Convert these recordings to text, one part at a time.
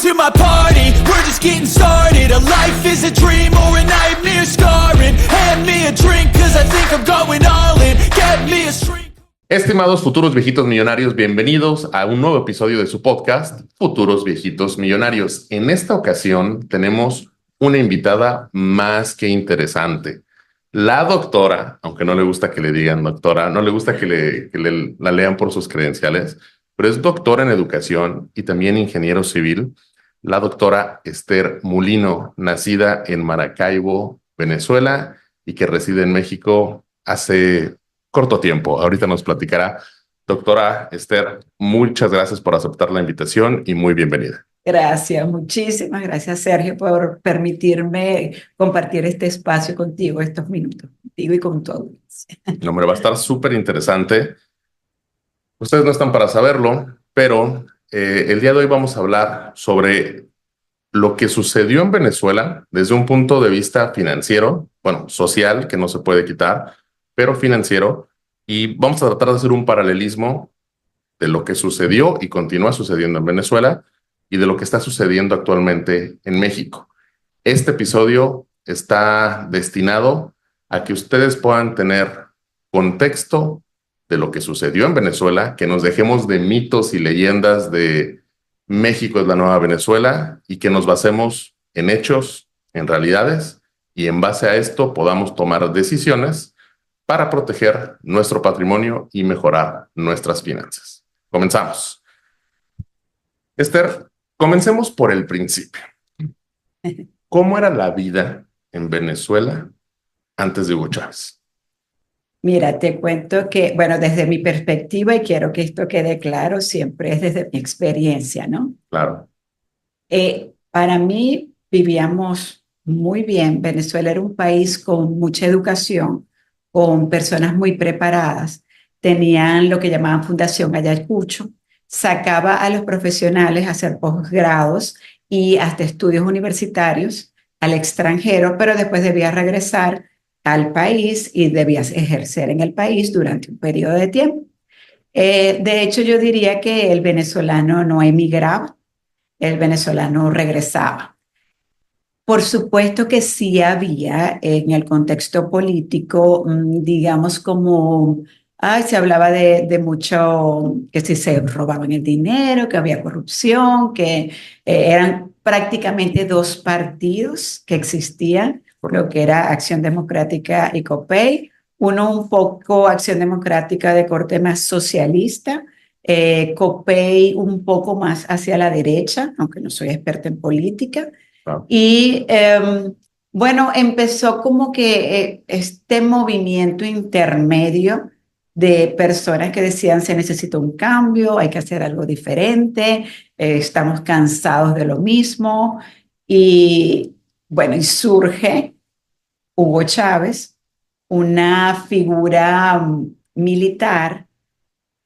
to my party, we're just getting started. A life is a dream or a nightmare scarring. Hand me a drink cause I think I'm going all in. Get me a string. Estimados futuros viejitos millonarios, bienvenidos a un nuevo episodio de su podcast, Futuros Viejitos Millonarios. En esta ocasión tenemos una invitada más que interesante. La doctora, aunque no le gusta que le digan doctora, no le gusta que la lean por sus credenciales, pero es doctora en educación y también ingeniero civil, la doctora Esther Mulino, nacida en Maracaibo, Venezuela, y que reside en México hace corto tiempo. Ahorita nos platicará. Doctora Esther, muchas gracias por aceptar la invitación y muy bienvenida. Gracias, muchísimas gracias, Sergio, por permitirme compartir este espacio contigo, estos minutos, contigo y con tu audiencia. No, hombre, va a estar súper interesante. Ustedes no están para saberlo, pero el día de hoy vamos a hablar sobre lo que sucedió en Venezuela desde un punto de vista financiero, bueno, social, que no se puede quitar, pero financiero, y vamos a tratar de hacer un paralelismo de lo que sucedió y continúa sucediendo en Venezuela y de lo que está sucediendo actualmente en México. Este episodio está destinado a que ustedes puedan tener contexto de lo que sucedió en Venezuela, que nos dejemos de mitos y leyendas de México es la nueva Venezuela y que nos basemos en hechos, en realidades, y en base a esto podamos tomar decisiones para proteger nuestro patrimonio y mejorar nuestras finanzas. Comenzamos. Esther, comencemos por el principio. ¿Cómo era la vida en Venezuela antes de Hugo Chávez? Mira, te cuento que, bueno, desde mi perspectiva, y quiero que esto quede claro, siempre es desde mi experiencia, ¿no? Claro. Para mí vivíamos muy bien. Venezuela era un país con mucha educación, con personas muy preparadas. Tenían lo que llamaban Fundación Ayacucho, sacaba a los profesionales a hacer posgrados y hasta estudios universitarios al extranjero, pero después debía regresar al país y debías ejercer en el país durante un periodo de tiempo. De hecho, yo diría que el venezolano no emigraba, el venezolano regresaba. Por supuesto que sí había en el contexto político, digamos como, se hablaba de mucho, que si se robaban el dinero, que había corrupción, que eran prácticamente dos partidos que existían, lo que era Acción Democrática y COPEI, uno un poco Acción Democrática de corte más socialista, COPEI un poco más hacia la derecha, aunque no soy experta en política. Wow. Y bueno, empezó como que este movimiento intermedio de personas que decían se necesita un cambio, hay que hacer algo diferente, estamos cansados de lo mismo. Y bueno, y surge Hugo Chávez, una figura militar,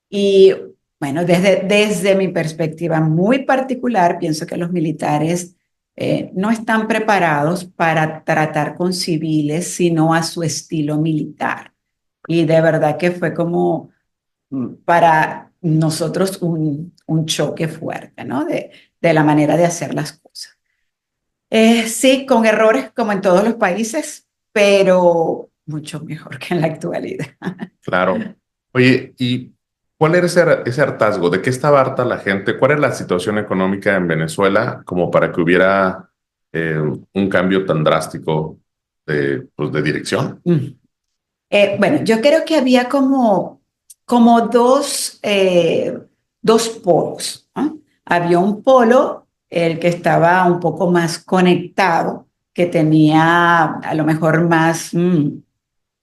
y bueno, desde mi perspectiva muy particular, pienso que los militares no están preparados para tratar con civiles, sino a su estilo militar. Y de verdad que fue como para nosotros un choque fuerte, ¿no? De la manera de hacer las cosas. Sí, con errores como en todos los países, pero mucho mejor que en la actualidad. Claro. Oye, ¿y cuál era ese hartazgo? ¿De qué estaba harta la gente? ¿Cuál era la situación económica en Venezuela como para que hubiera un cambio tan drástico de dirección? Bueno, yo creo que había como dos polos, ¿no? Había un polo, el que estaba un poco más conectado, que tenía a lo mejor más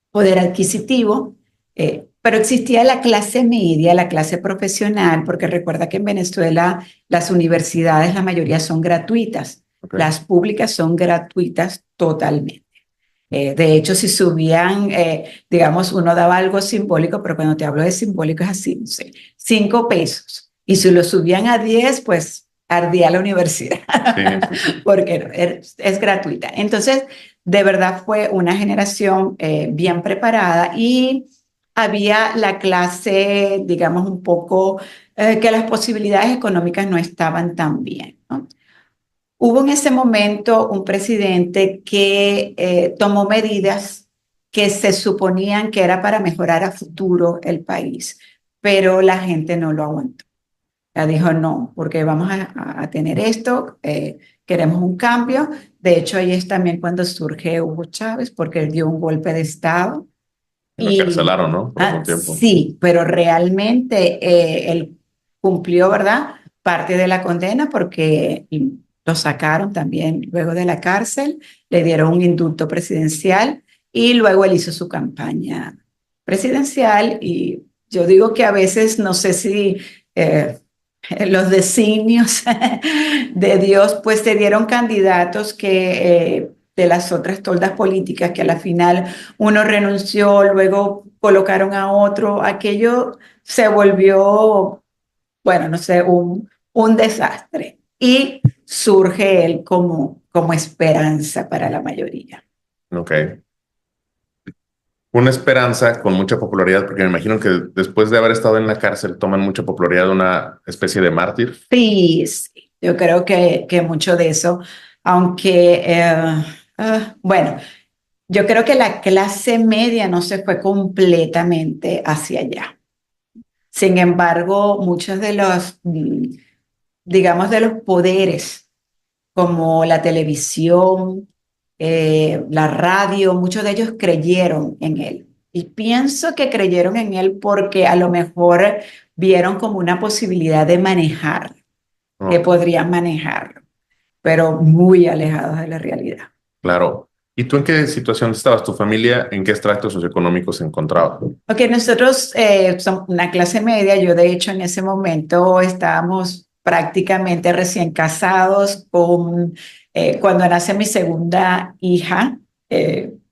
poder adquisitivo, pero existía la clase media, la clase profesional, porque recuerda que en Venezuela las universidades, la mayoría son gratuitas, Okay. las públicas son gratuitas totalmente. De hecho, si subían, digamos, uno daba algo simbólico, pero cuando te hablo de simbólico es así, no sé, 5 pesos. Y si lo subían a 10, pues ardía la universidad, Sí. porque no, es gratuita. Entonces, de verdad fue una generación bien preparada y había la clase, digamos, un poco que las posibilidades económicas no estaban tan bien, ¿no? Hubo en ese momento un presidente que tomó medidas que se suponían que era para mejorar a futuro el país, pero la gente no lo aguantó. Ya dijo no, porque vamos a tener esto, queremos un cambio. De hecho, ahí es también cuando surge Hugo Chávez, porque él dio un golpe de Estado. Lo encarcelaron, ¿no? Por algún tiempo. Sí, pero realmente él cumplió, ¿verdad? Parte de la condena porque lo sacaron también luego de la cárcel, le dieron un indulto presidencial y luego él hizo su campaña presidencial y yo digo que a veces no sé si los designios de Dios pues se dieron candidatos que de las otras toldas políticas que a la final uno renunció, luego colocaron a otro, aquello se volvió, bueno, no sé, un desastre. Y surge él como esperanza para la mayoría. Ok. Una esperanza con mucha popularidad, porque me imagino que después de haber estado en la cárcel toman mucha popularidad, una especie de mártir. Sí, sí, yo creo que mucho de eso, aunque, bueno, yo creo que la clase media no se fue completamente hacia allá. Sin embargo, muchos de los, digamos, de los poderes, como la televisión, la radio, muchos de ellos creyeron en él. Y pienso que creyeron en él porque a lo mejor vieron como una posibilidad de manejar, que Oh, podrían manejarlo, pero muy alejados de la realidad. claro. ¿Y tú en qué situación estabas? ¿Tu familia en qué estratos socioeconómicos se encontraba? Ok, nosotros somos una clase media, yo de hecho en ese momento estábamos prácticamente recién casados cuando nace mi segunda hija,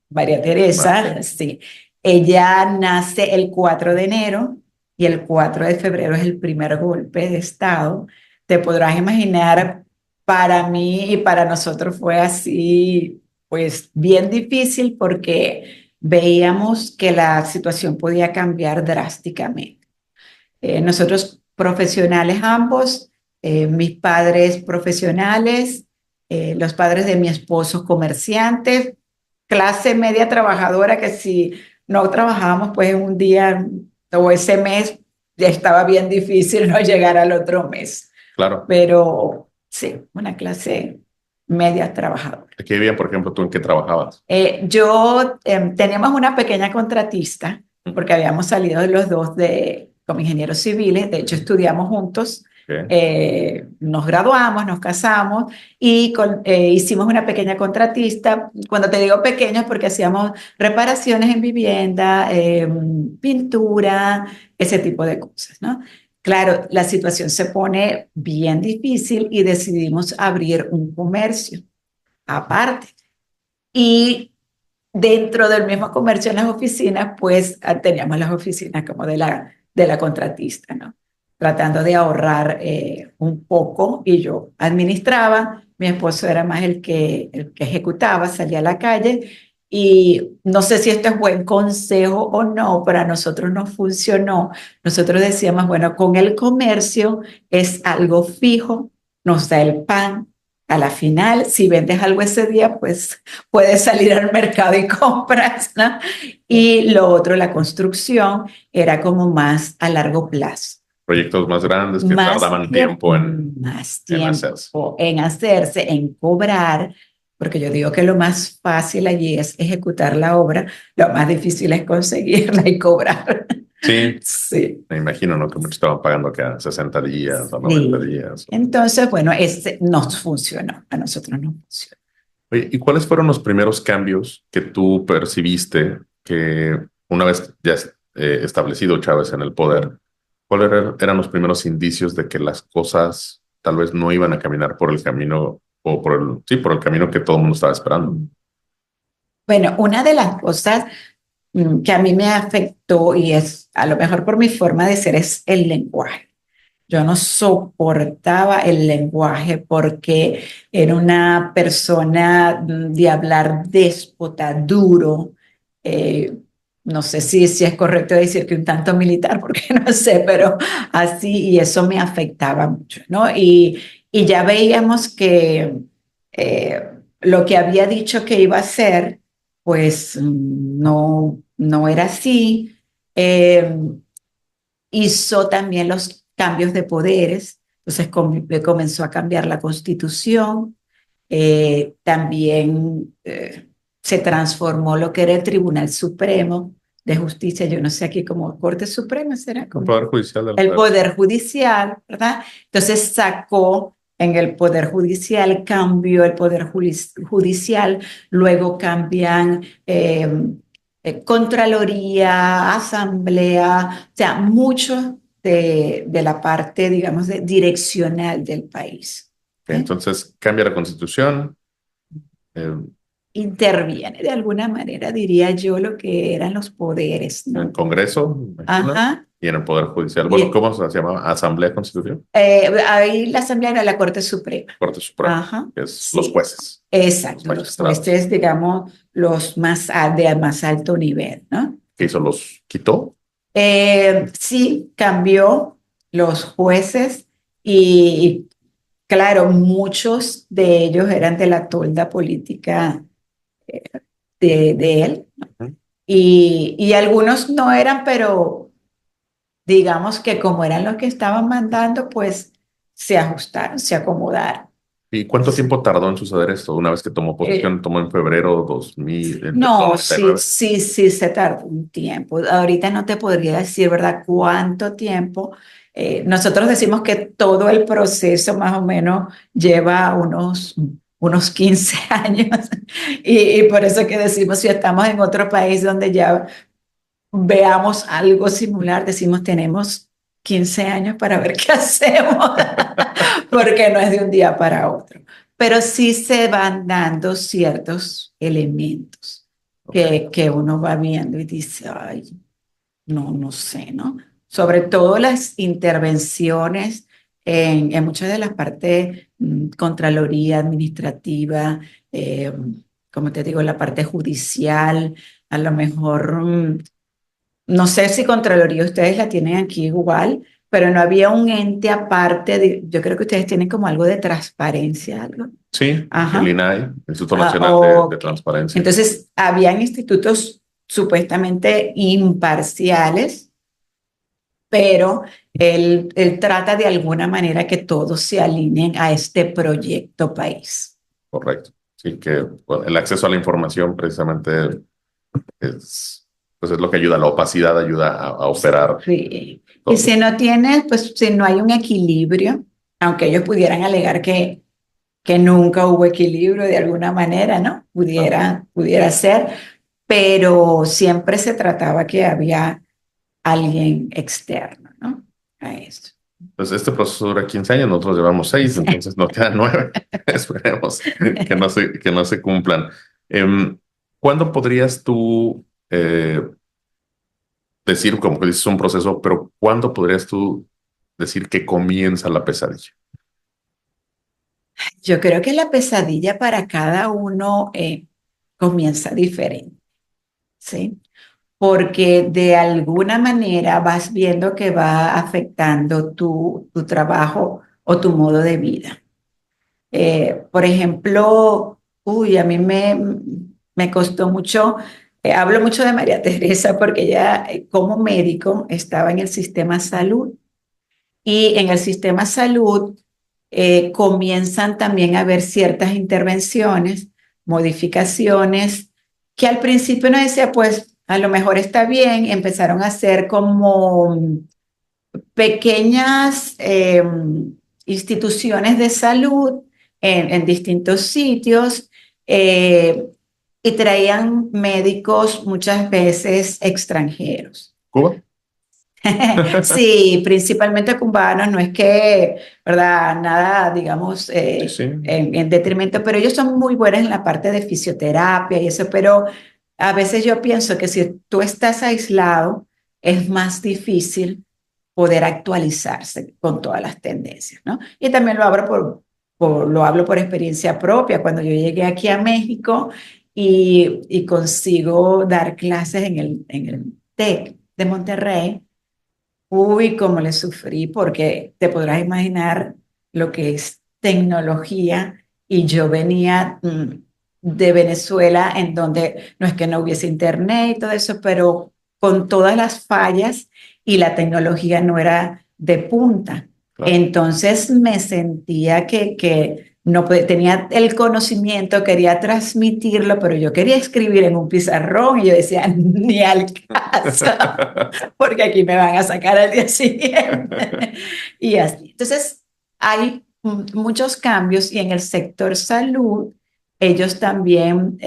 María Teresa, Vale. sí, ella nace el 4 de enero y el 4 de febrero es el primer golpe de Estado. Te podrás imaginar, para mí y para nosotros fue así, pues bien difícil porque veíamos que la situación podía cambiar drásticamente. Nosotros profesionales ambos, mis padres profesionales, los padres de mi esposo comerciantes, clase media trabajadora que si no trabajábamos pues en un día o ese mes ya estaba bien difícil no llegar al otro mes. Claro. Pero sí, una clase media trabajadora. Aquí vivía, por ejemplo, ¿tú en qué trabajabas? Teníamos una pequeña contratista, porque habíamos salido los dos como ingenieros civiles, de hecho estudiamos juntos, Okay. nos graduamos, nos casamos y hicimos una pequeña contratista. Cuando te digo pequeños, porque hacíamos reparaciones en vivienda, pintura, ese tipo de cosas, ¿no? Claro, la situación se pone bien difícil y decidimos abrir un comercio aparte. Y dentro del mismo comercio en las oficinas, pues teníamos las oficinas como de la contratista, ¿no? Tratando de ahorrar un poco y yo administraba, mi esposo era más el que ejecutaba, salía a la calle y no sé si esto es buen consejo o no, pero a nosotros nos funcionó. Nosotros decíamos, bueno, con el comercio es algo fijo, nos da el pan. A la final, si vendes algo ese día, pues puedes salir al mercado y compras, ¿no? Y lo otro, la construcción, era como más a largo plazo. Proyectos más grandes que tardaban tiempo más en hacerse. tiempo en hacerse, en cobrar, porque yo digo que lo más fácil allí es ejecutar la obra, lo más difícil es conseguirla y cobrar. Sí, Sí. me imagino, ¿no? Que muchos estaban pagando acá 60 días o 90 Sí. días. Entonces, bueno, nos funcionó, a nosotros nos funcionó. Oye, ¿y cuáles fueron los primeros cambios que tú percibiste que una vez ya establecido Chávez en el poder, cuáles eran los primeros indicios de que las cosas tal vez no iban a caminar por el camino o por el camino que todo el mundo estaba esperando? Bueno, una de las cosas que a mí me afectó y es a lo mejor por mi forma de ser es el lenguaje. Yo no soportaba el lenguaje porque era una persona de hablar déspota, duro. eh, no sé si es correcto decir que un tanto militar, porque no sé, pero así, y eso me afectaba mucho, ¿no? Y ya veíamos que lo que había dicho que iba a hacer, pues no era así. Eh, Hizo también los cambios de poderes, entonces comenzó a cambiar la constitución, también se transformó lo que era el Tribunal Supremo de Justicia, yo no sé aquí como Corte Suprema, será El como Poder Judicial del el Poder. Poder Judicial, ¿verdad? Entonces sacó en el Poder Judicial, cambió el Poder Judicial, luego cambian Contraloría, Asamblea, o sea, mucho de la parte, digamos, direccional del país. ¿Eh? Entonces cambia la Constitución. eh, Interviene de alguna manera, diría yo, lo que eran los poderes, en el ¿no? Congreso, me imagino, Ajá. y en el Poder Judicial. Bueno, Y, ¿cómo se llama? Asamblea Constitucional, ahí la Asamblea era la Corte Suprema. Corte Suprema, Ajá. que es los Sí, jueces, los exacto. Los magistrados. jueces, digamos, los más de más alto nivel, ¿no? ¿Qué hizo? ¿Los quitó? Sí, cambió los jueces y, claro, muchos de ellos eran de la tolda política eh, de él Ujú. y algunos no eran, pero digamos que como eran los que estaban mandando, pues se ajustaron, se acomodaron. ¿Y cuánto tiempo tardó en suceder esto? Una vez que tomó Eh, posesión, tomó en febrero 2000, perdón, no, sí, 99. sí, sí, se tardó un tiempo. Ahorita no te podría decir, ¿verdad?, cuánto tiempo. Nosotros decimos que todo el proceso más o menos lleva unos 15 años y por eso que decimos, si estamos en otro país donde ya veamos algo similar, decimos tenemos 15 años para ver qué hacemos, porque no es de un día para otro. Pero sí se van dando ciertos elementos Ok, que uno va viendo y dice, ay, no sé, ¿no? Sobre todo las intervenciones en muchas de las partes, Contraloría administrativa, eh, como te digo, la parte judicial, a lo mejor no sé si Contraloría ustedes la tienen aquí igual, pero no había un ente aparte yo creo que ustedes tienen como algo de transparencia, algo. sí, el Ajá. INAI, Instituto Ah, Nacional de ok. Transparencia. Entonces, habían institutos supuestamente imparciales, pero él trata de alguna manera que todos se alineen a este proyecto país. Correcto. Sí, que bueno, el acceso a la información precisamente pues es lo que ayuda, la opacidad ayuda a operar Sí. Y todo. si no tienes, pues si no hay un equilibrio, aunque ellos pudieran alegar que nunca hubo equilibrio de alguna manera, ¿no? ¿No? Pudiera ser, pero siempre se trataba que había alguien externo, ¿no? A esto. Entonces, este proceso dura 15 años, nosotros llevamos 6, Sí. entonces nos quedan 9. Esperemos que no se cumplan. ¿Cuándo podrías tú decir, como que dices un proceso, pero cuándo podrías tú decir que comienza la pesadilla? Yo creo que la pesadilla para cada uno comienza diferente, ¿sí? Porque de alguna manera vas viendo que va afectando tu trabajo o tu modo de vida. Por ejemplo, uy, a mí me costó mucho, hablo mucho de María Teresa porque ella como médico estaba en el sistema salud y en el sistema salud comienzan también a haber ciertas intervenciones, modificaciones, que al principio uno decía, pues a lo mejor está bien, empezaron a hacer como pequeñas instituciones de salud en distintos sitios eh, y traían médicos muchas veces extranjeros. ¿Cuba? Sí, principalmente cubanos, no es que, ¿verdad? Nada, digamos, Sí, sí. en detrimento, pero ellos son muy buenos en la parte de fisioterapia y eso, pero a veces yo pienso que si tú estás aislado, es más difícil poder actualizarse con todas las tendencias, ¿no? Y también lo hablo por experiencia propia. Cuando yo llegué aquí a México y consigo dar clases en el TEC de Monterrey, uy, cómo le sufrí, porque te podrás imaginar lo que es tecnología y yo venía de Venezuela, en donde no es que no hubiese internet y todo eso, pero con todas las fallas y la tecnología no era de punta. Claro. Entonces me sentía que no tenía el conocimiento, quería transmitirlo, pero yo quería escribir en un pizarrón y yo decía, ni al caso, porque aquí me van a sacar al día siguiente. Y así. Entonces, hay muchos cambios y en el sector salud, ellos también,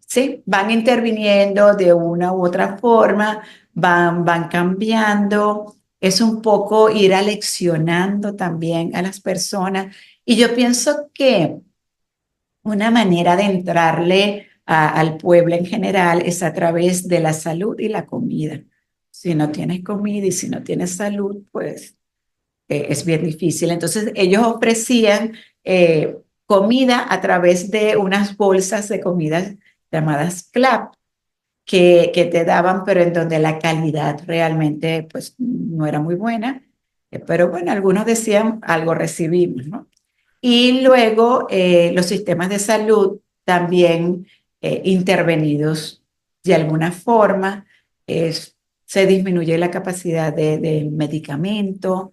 sí, van interviniendo de una u otra forma, van cambiando. Es un poco ir aleccionando también a las personas. Y yo pienso que una manera de entrarle al pueblo en general es a través de la salud y la comida. Si no tienes comida y si no tienes salud, pues es bien difícil. Entonces ellos ofrecían comida a través de unas bolsas de comida llamadas CLAP que te daban, pero en donde la calidad realmente pues no era muy buena. Pero bueno, algunos decían algo recibimos, ¿no? Y luego los sistemas de salud también intervenidos de alguna forma, se disminuye la capacidad de medicamento.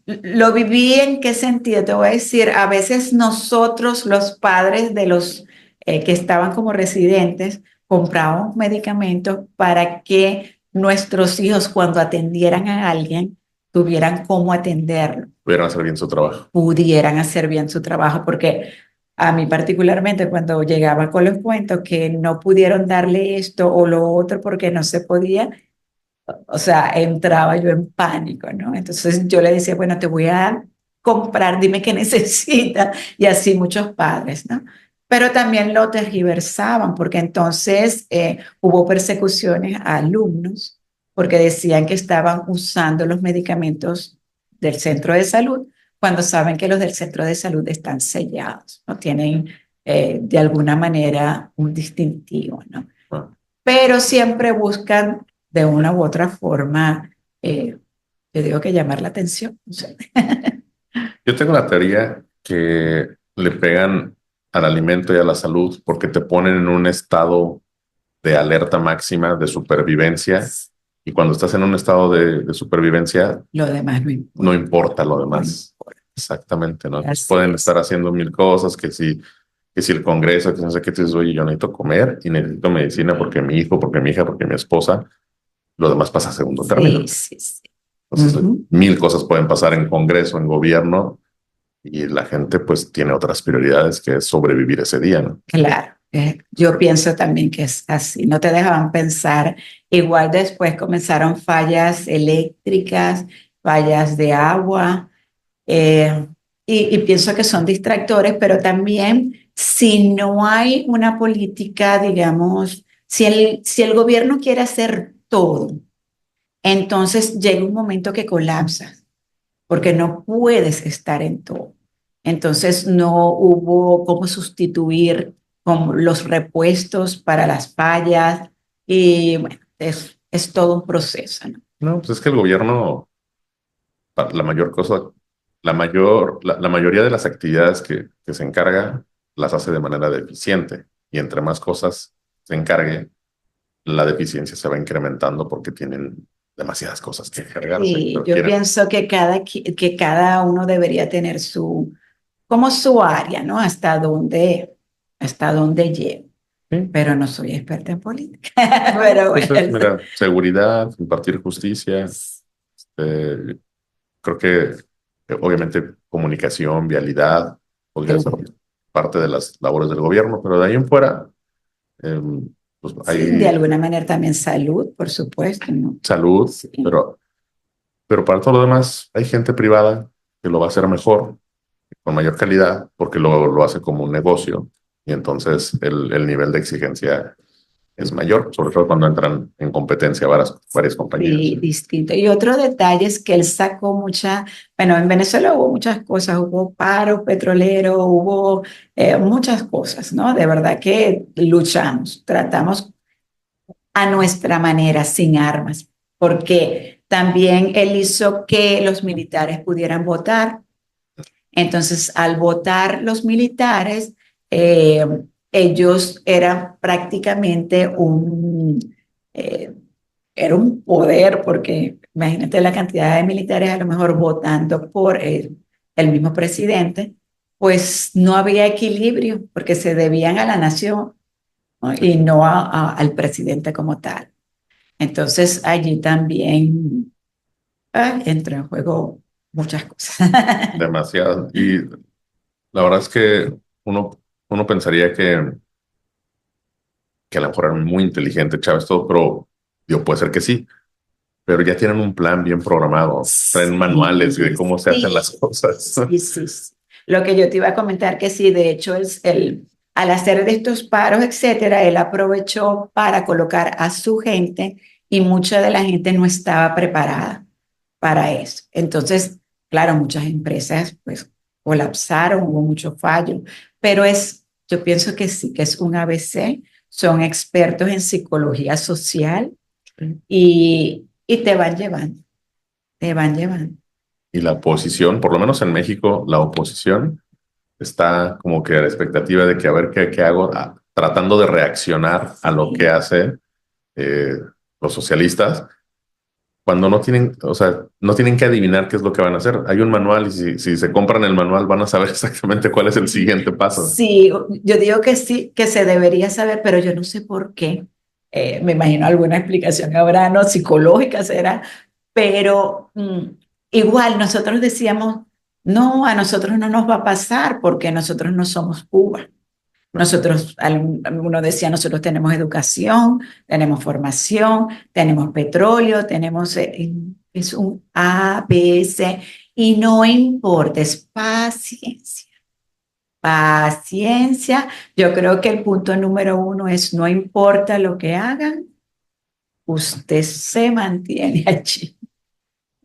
Lo viví en qué sentido, te voy a decir, a veces nosotros los padres de los que estaban como residentes comprábamos medicamentos para que nuestros hijos cuando atendieran a alguien tuvieran cómo atenderlo, Pudieron hacer bien su trabajo. pudieran hacer bien su trabajo, porque a mí particularmente cuando llegaba con los cuentos que no pudieron darle esto o lo otro porque no se podía, o sea, entraba yo en pánico, ¿no? Entonces yo le decía, bueno, te voy a comprar, dime qué necesitas, y así muchos padres, ¿no? Pero también lo tergiversaban, porque entonces hubo persecuciones a alumnos, porque decían que estaban usando los medicamentos del centro de salud, cuando saben que los del centro de salud están sellados, no tienen de alguna manera un distintivo, ¿no? Ah. Pero siempre buscan de una u otra forma, yo digo que llamar la atención. O sea, Yo tengo la teoría que le pegan al alimento y a la salud porque te ponen en un estado de alerta máxima, de supervivencia, y cuando estás en un estado de supervivencia, lo demás no importa. no importa lo demás. Exactamente, ¿no? Entonces Así pueden es. estar haciendo mil cosas, que si el Congreso, que no sé qué, tú dices, oye, yo necesito comer y necesito medicina porque mi hijo, porque mi hija, porque mi esposa, lo demás pasa a segundo término. Sí, sí, sí. Entonces, mil cosas pueden pasar en Congreso, en gobierno, y la gente pues tiene otras prioridades que es sobrevivir ese día, ¿no? Claro. Yo pienso también que es así. No te dejaban pensar. Igual después comenzaron fallas eléctricas, fallas de agua, eh, y pienso que son distractores, pero también si no hay una política, digamos, si el gobierno quiere hacer todo, entonces llega un momento que colapsas, porque no puedes estar en todo. Entonces no hubo cómo sustituir con los repuestos para las fallas y bueno, es todo un proceso, ¿no? No, pues es que el gobierno, la mayor cosa, la mayoría de las actividades que se encarga, las hace de manera deficiente. Y entre más cosas se encargue, la deficiencia se va incrementando porque tienen demasiadas cosas que encargarse. Y Pero yo quieren, pienso que cada uno debería tener su, como su área, ¿no? Hasta dónde llego. ¿sí? Pero no soy experta en política. Pero Entonces, bueno, mira, seguridad, impartir justicia, creo que obviamente comunicación, vialidad, podría ser parte de las labores del gobierno, pero de ahí en fuera, eh, pues sí, de hay alguna manera también salud, por supuesto, ¿no? salud, Sí. pero para todo lo demás hay gente privada que lo va a hacer mejor, con mayor calidad, porque lo hace como un negocio y entonces el nivel de exigencia es mayor, sobre todo cuando entran en competencia varias compañías. Sí, distinto. Y otro detalle es que él sacó bueno, en Venezuela hubo muchas cosas, hubo paro petrolero, hubo muchas cosas, ¿no? De verdad que luchamos, tratamos a nuestra manera, sin armas, porque también él hizo que los militares pudieran votar. Entonces, al votar los militares, eh, ellos eran prácticamente eh, era un poder, porque imagínate la cantidad de militares a lo mejor votando por el mismo presidente, pues no había equilibrio porque se debían a la nación, ¿no? Y no al presidente como tal. Entonces allí también entró en juego muchas cosas. Demasiado. Y la verdad es que uno, uno pensaría que a lo mejor eran muy inteligentes, Chávez, todo, pero digo, puede ser que sí, pero ya tienen un plan bien programado, traen manuales de cómo se hacen las cosas. Sí, sí, sí. Lo que yo te iba a comentar que sí, de hecho, al hacer de estos paros, etcétera, él aprovechó para colocar a su gente y mucha de la gente no estaba preparada para eso. Entonces, claro, muchas empresas pues colapsaron, hubo muchos fallos, pero yo pienso que sí, que es un ABC, son expertos en psicología social y te van llevando. Y la oposición, por lo menos en México, la oposición está como que a la expectativa de que a ver qué hago, tratando de reaccionar a lo que hacen eh, los socialistas, cuando no tienen, o sea, no tienen que adivinar qué es lo que van a hacer. Hay un manual y si se compran el manual van a saber exactamente cuál es el siguiente paso. Sí, yo digo que sí, que se debería saber, pero yo no sé por qué. Me imagino alguna explicación habrá, no psicológica será, pero igual nosotros decíamos, no, a nosotros no nos va a pasar porque nosotros no somos Cuba. Nosotros, uno decía, nosotros tenemos educación, tenemos formación, tenemos petróleo, tenemos, es un A, B, C, y no importa, es paciencia. Paciencia. Yo creo que el punto número uno es no importa lo que hagan, usted se mantiene allí.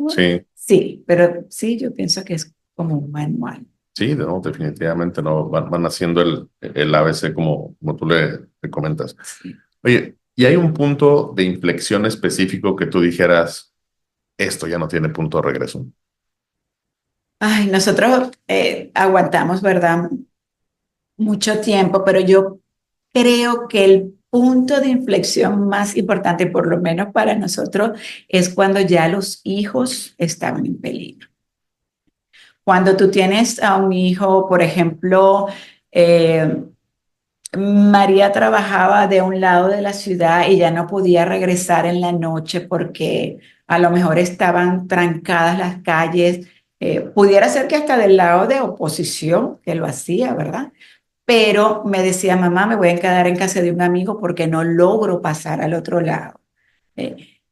Sí, Sí, pero sí, yo pienso que es como un manual. sí, no, definitivamente no, van haciendo el ABC como tú le comentas. Sí. Oye, ¿y hay un punto de inflexión específico que tú dijeras, esto ya no tiene punto de regreso? Ay, nosotros aguantamos, ¿verdad? Mucho tiempo, pero yo creo que el punto de inflexión más importante, por lo menos para nosotros, es cuando ya los hijos estaban en peligro. Cuando tú tienes a un hijo, por ejemplo, eh, María trabajaba de un lado de la ciudad y ya no podía regresar en la noche porque a lo mejor estaban trancadas las calles. Pudiera ser que hasta del lado de oposición que lo hacía, ¿verdad? Pero me decía, mamá, me voy a quedar en casa de un amigo porque no logro pasar al otro lado.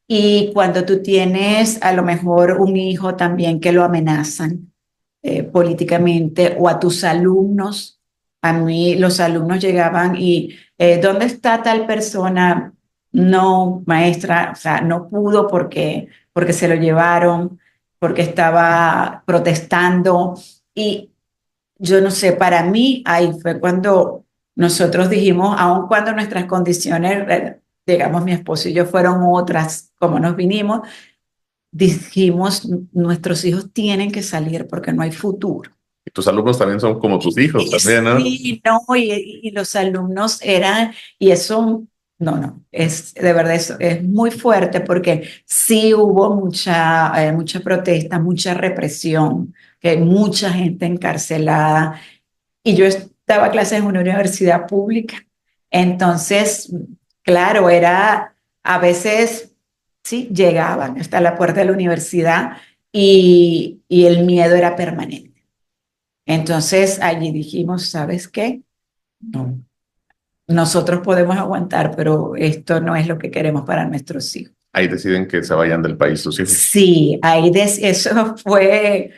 Y cuando tú tienes a lo mejor un hijo también que lo amenazan políticamente o a tus alumnos, a mí los alumnos llegaban y, ¿dónde está tal persona? No, maestra, o sea, no pudo porque se lo llevaron, porque estaba protestando. Y yo no sé, para mí ahí fue cuando nosotros dijimos, aun cuando nuestras condiciones, digamos, mi esposo y yo fueron otras, como nos vinimos, dijimos, nuestros hijos tienen que salir porque no hay futuro. Y tus alumnos también son como tus hijos también, ¿no? Sí, no, y los alumnos eran, y eso, no, no, es de verdad, eso es muy fuerte porque sí hubo mucha protesta, mucha represión, que hay mucha gente encarcelada, y yo daba clases en una universidad pública, entonces, claro, era a veces, sí, llegaban hasta la puerta de la universidad y el miedo era permanente. Entonces allí dijimos, ¿sabes qué? No, nosotros podemos aguantar, pero esto no es lo que queremos para nuestros hijos. Ahí deciden que se vayan del país tus hijos. Sí, eso fue,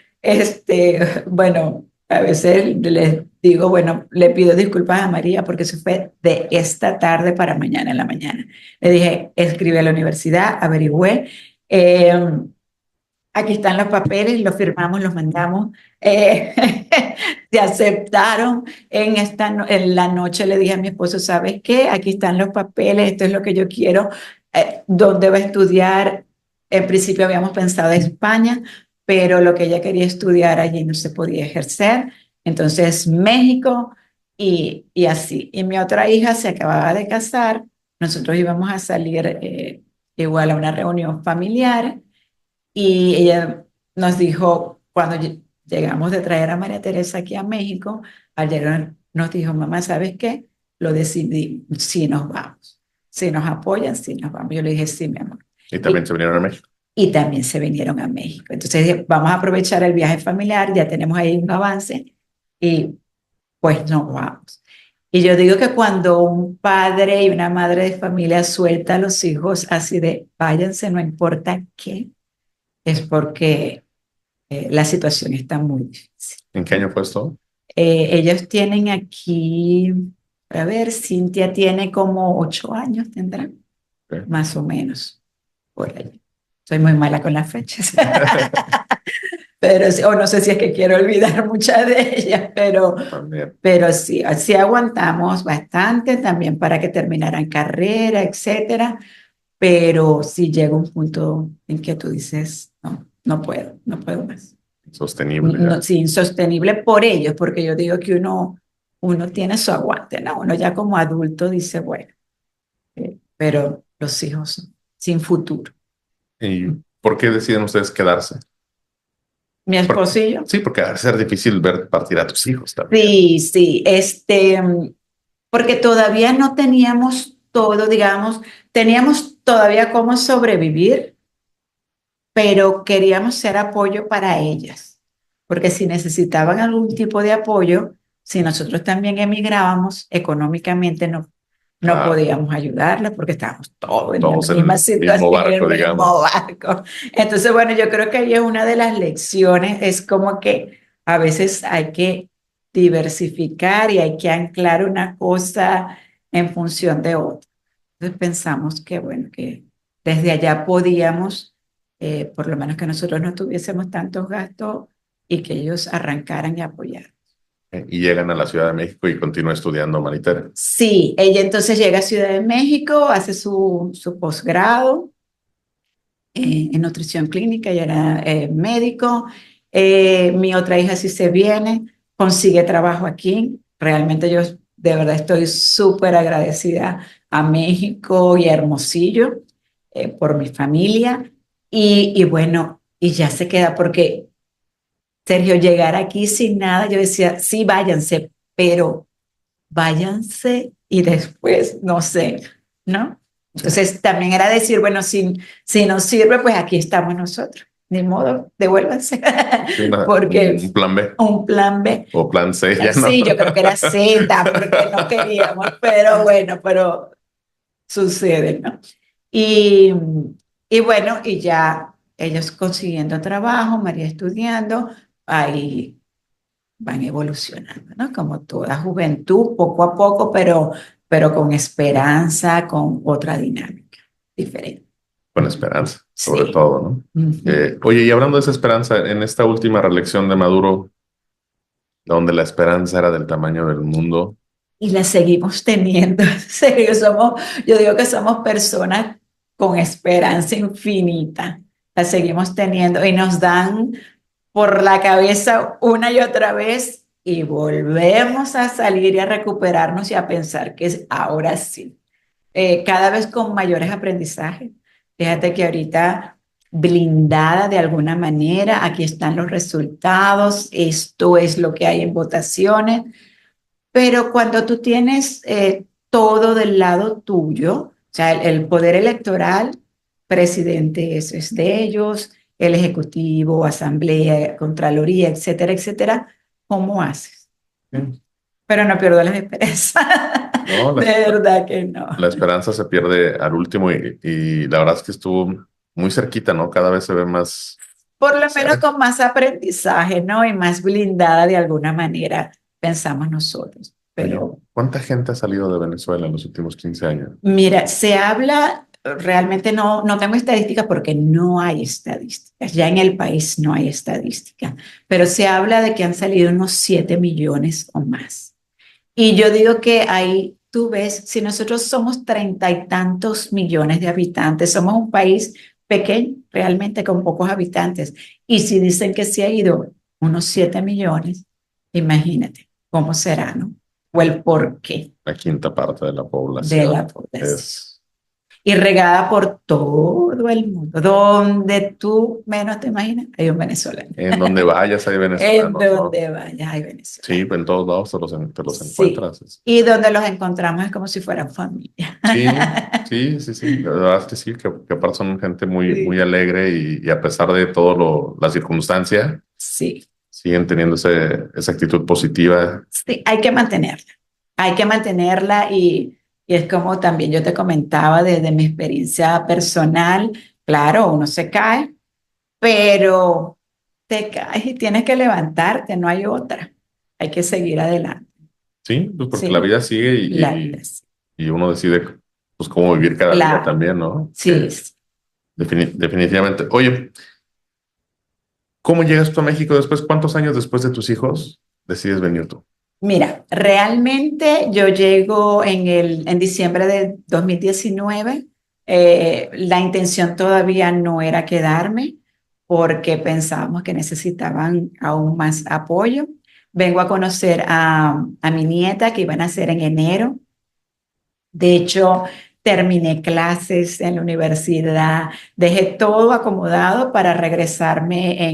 bueno, a veces les digo, bueno, le pido disculpas a María porque eso fue de esta tarde para mañana en la mañana. Le dije, escribe a la universidad, averigüé. Aquí están los papeles, los firmamos, los mandamos. Eh, se aceptaron. En la noche le dije a mi esposo, ¿sabes qué? Aquí están los papeles, esto es lo que yo quiero. ¿Dónde va a estudiar? En principio habíamos pensado en España, pero lo que ella quería estudiar allí no se podía ejercer. Entonces México y así. Y mi otra hija se acababa de casar, nosotros íbamos a salir igual a una reunión familiar y ella nos dijo, cuando llegamos de traer a María Teresa aquí a México, al llegar nos dijo, mamá, ¿sabes qué? Lo decidí, sí nos vamos. Si nos apoyan, sí nos vamos. Yo le dije, sí, mi amor. Y también se vinieron a México. Y también se vinieron a México. Entonces dije, vamos a aprovechar el viaje familiar, ya tenemos ahí un avance y pues nos vamos. Y yo digo que cuando un padre y una madre de familia suelta a los hijos así de váyanse, no importa qué, es porque la situación está muy difícil. ¿En qué año fue esto? Ellos tienen aquí, a ver, Cintia tiene como 8 años, tendrán, Ok. más o menos, por ahí. Soy muy mala con las fechas. Pero, o no sé si es que quiero olvidar muchas de ellas, También. pero sí, así aguantamos bastante también para que terminaran carrera, etcétera. Pero sí llega un punto en que tú dices, no, no puedo más. Sostenible. No, sí, insostenible por ellos, porque yo digo que uno tiene su aguante, ¿no? Uno ya como adulto dice, bueno, pero los hijos sin futuro. ¿Y por qué deciden ustedes quedarse? Mi esposo y yo. Sí, porque va a ser difícil ver partir a tus hijos también. Sí, sí, porque todavía no teníamos todo, digamos, teníamos todavía cómo sobrevivir, pero queríamos ser apoyo para ellas, porque si necesitaban algún tipo de apoyo, si nosotros también emigrábamos, económicamente no Claro. podíamos ayudarlas porque estábamos todos en la Todos en misma el situación, mismo barco, en el mismo digamos. barco. Entonces, bueno, yo creo que ahí es una de las lecciones, es como que a veces hay que diversificar y hay que anclar una cosa en función de otra. Entonces pensamos que, bueno, que desde allá podíamos, por lo menos que nosotros no tuviésemos tantos gastos y que ellos arrancaran y apoyaran. Y llegan a la Ciudad de México y continúa estudiando Maritere. Sí, ella entonces llega a Ciudad de México, hace su posgrado en nutrición clínica, ella era médico. Mi otra hija sí se viene, consigue trabajo aquí. Realmente yo de verdad estoy súper agradecida a México y a Hermosillo por mi familia. Y bueno, y ya se queda porque Sergio, llegar aquí sin nada, yo decía, sí, váyanse, pero váyanse y después, no sé, ¿no? Entonces también era decir, bueno, si nos sirve, pues aquí estamos nosotros. Ni modo, devuélvanse. Porque Un plan B un plan B. o plan C, ya no. Sí, yo creo que era Z, porque no queríamos, pero bueno, pero sucede, ¿no? Y, y bueno, y ya ellos consiguiendo trabajo, María estudiando, ahí van evolucionando, ¿no? Como toda juventud, poco a poco, pero con esperanza, con otra dinámica diferente. Con esperanza, sobre Sí. todo, ¿no? Oye, y hablando de esa esperanza, en esta última reelección de Maduro, donde la esperanza era del tamaño del mundo, Y la seguimos teniendo. En serio, yo digo que somos personas con esperanza infinita. La seguimos teniendo y nos dan por la cabeza una y otra vez y volvemos a salir y a recuperarnos y a pensar que es ahora sí. Cada vez con mayores aprendizajes. Fíjate que ahorita blindada de alguna manera, aquí están los resultados, esto es lo que hay en votaciones, pero cuando tú tienes todo del lado tuyo, o sea, el poder electoral, presidente, eso es de ellos, el ejecutivo, asamblea, contraloría, etcétera, etcétera, ¿cómo haces? Pero no pierdo las esperanzas. ¿no? De verdad que no. La esperanza se pierde al último y la verdad es que estuvo muy cerquita, ¿no? Cada vez se ve más Por lo menos cerca. con más aprendizaje, ¿no? Y más blindada de alguna manera, pensamos nosotros. Oye, Pero ¿cuánta gente ha salido de Venezuela en los últimos 15 años? mira, se habla, realmente no tengo estadísticas porque no hay estadísticas, ya en el país no hay estadísticas, pero se habla de que han salido unos 7 millones o más. Y yo digo que ahí tú ves, si nosotros somos 30 y tantos millones de habitantes, somos un país pequeño, realmente con pocos habitantes. Y si dicen que se ha ido unos 7 millones, imagínate cómo será, ¿no? O el por qué La quinta parte de la de población la población. es... Y regada por todo el mundo. Donde tú menos te imaginas, hay un venezolano. En donde vayas hay En venezolanos, ¿no? donde vayas, hay venezolanos. Sí, en todos lados te los Sí. encuentras. Y donde los encontramos es como si fueran familia. Sí. La verdad es que sí, que aparte son gente muy, Sí. muy alegre y a pesar de todo la circunstancia, Sí, siguen teniendo esa actitud positiva. sí, hay que mantenerla. Hay que mantenerla y es como también yo te comentaba desde mi experiencia personal, claro, uno se cae, pero te caes y tienes que levantarte, no hay otra. Hay que seguir adelante. Sí, pues porque la Sí, vida sigue la vida sí. y uno decide pues cómo vivir cada día Claro, también, ¿no? sí, sí. Definitivamente. Oye, ¿cómo llegas tú a México después? ¿Cuántos años después de tus hijos decides venir tú? Mira, realmente yo llego en diciembre de 2019. La intención todavía no era quedarme porque pensábamos que necesitaban aún más apoyo. Vengo a conocer a mi nieta que iban a nacer en enero. De hecho, terminé clases en la universidad, dejé todo acomodado para regresarme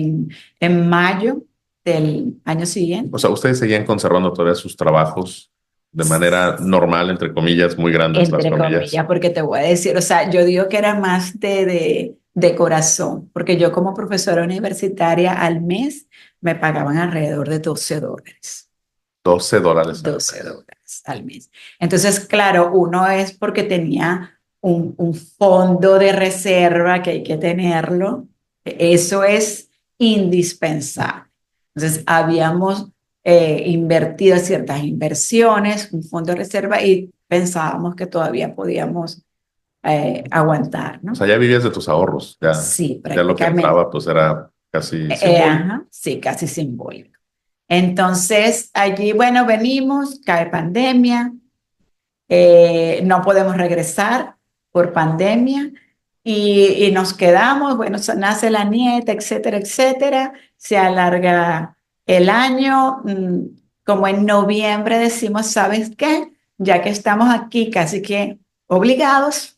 en mayo del año siguiente. O sea, ustedes seguían conservando todavía sus trabajos de manera normal, entre comillas, muy grandes las Entre comillas. comillas, porque te voy a decir, o sea, yo digo que era más de corazón, porque yo como profesora universitaria al mes me pagaban alrededor de $12. $12 al $12 mes. al mes. Entonces, claro, uno es porque tenía un fondo de reserva que hay que tenerlo. Eso es indispensable. Entonces, habíamos invertido ciertas inversiones, un fondo de reserva y pensábamos que todavía podíamos aguantar, O ¿no? sea, ya vivías de tus ahorros, Sí, ya lo que prácticamente. entraba pues era casi simbólico. Ajá, sí, casi simbólico. Entonces, allí, bueno, venimos, cae pandemia, no podemos regresar por pandemia y nos quedamos, bueno, nace la nieta, etcétera, etcétera, se alarga el año, como en noviembre decimos, ¿sabes qué? Ya que estamos aquí casi que obligados,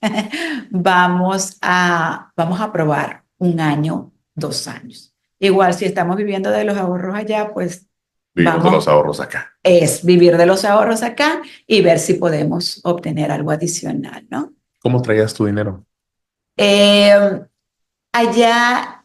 vamos a probar un año, 2 años. Igual si estamos viviendo de los ahorros allá, pues Vivimos de los vamos, ahorros acá. es vivir de los ahorros acá y ver si podemos obtener algo adicional, ¿no? ¿Cómo traías tu dinero? Eh, allá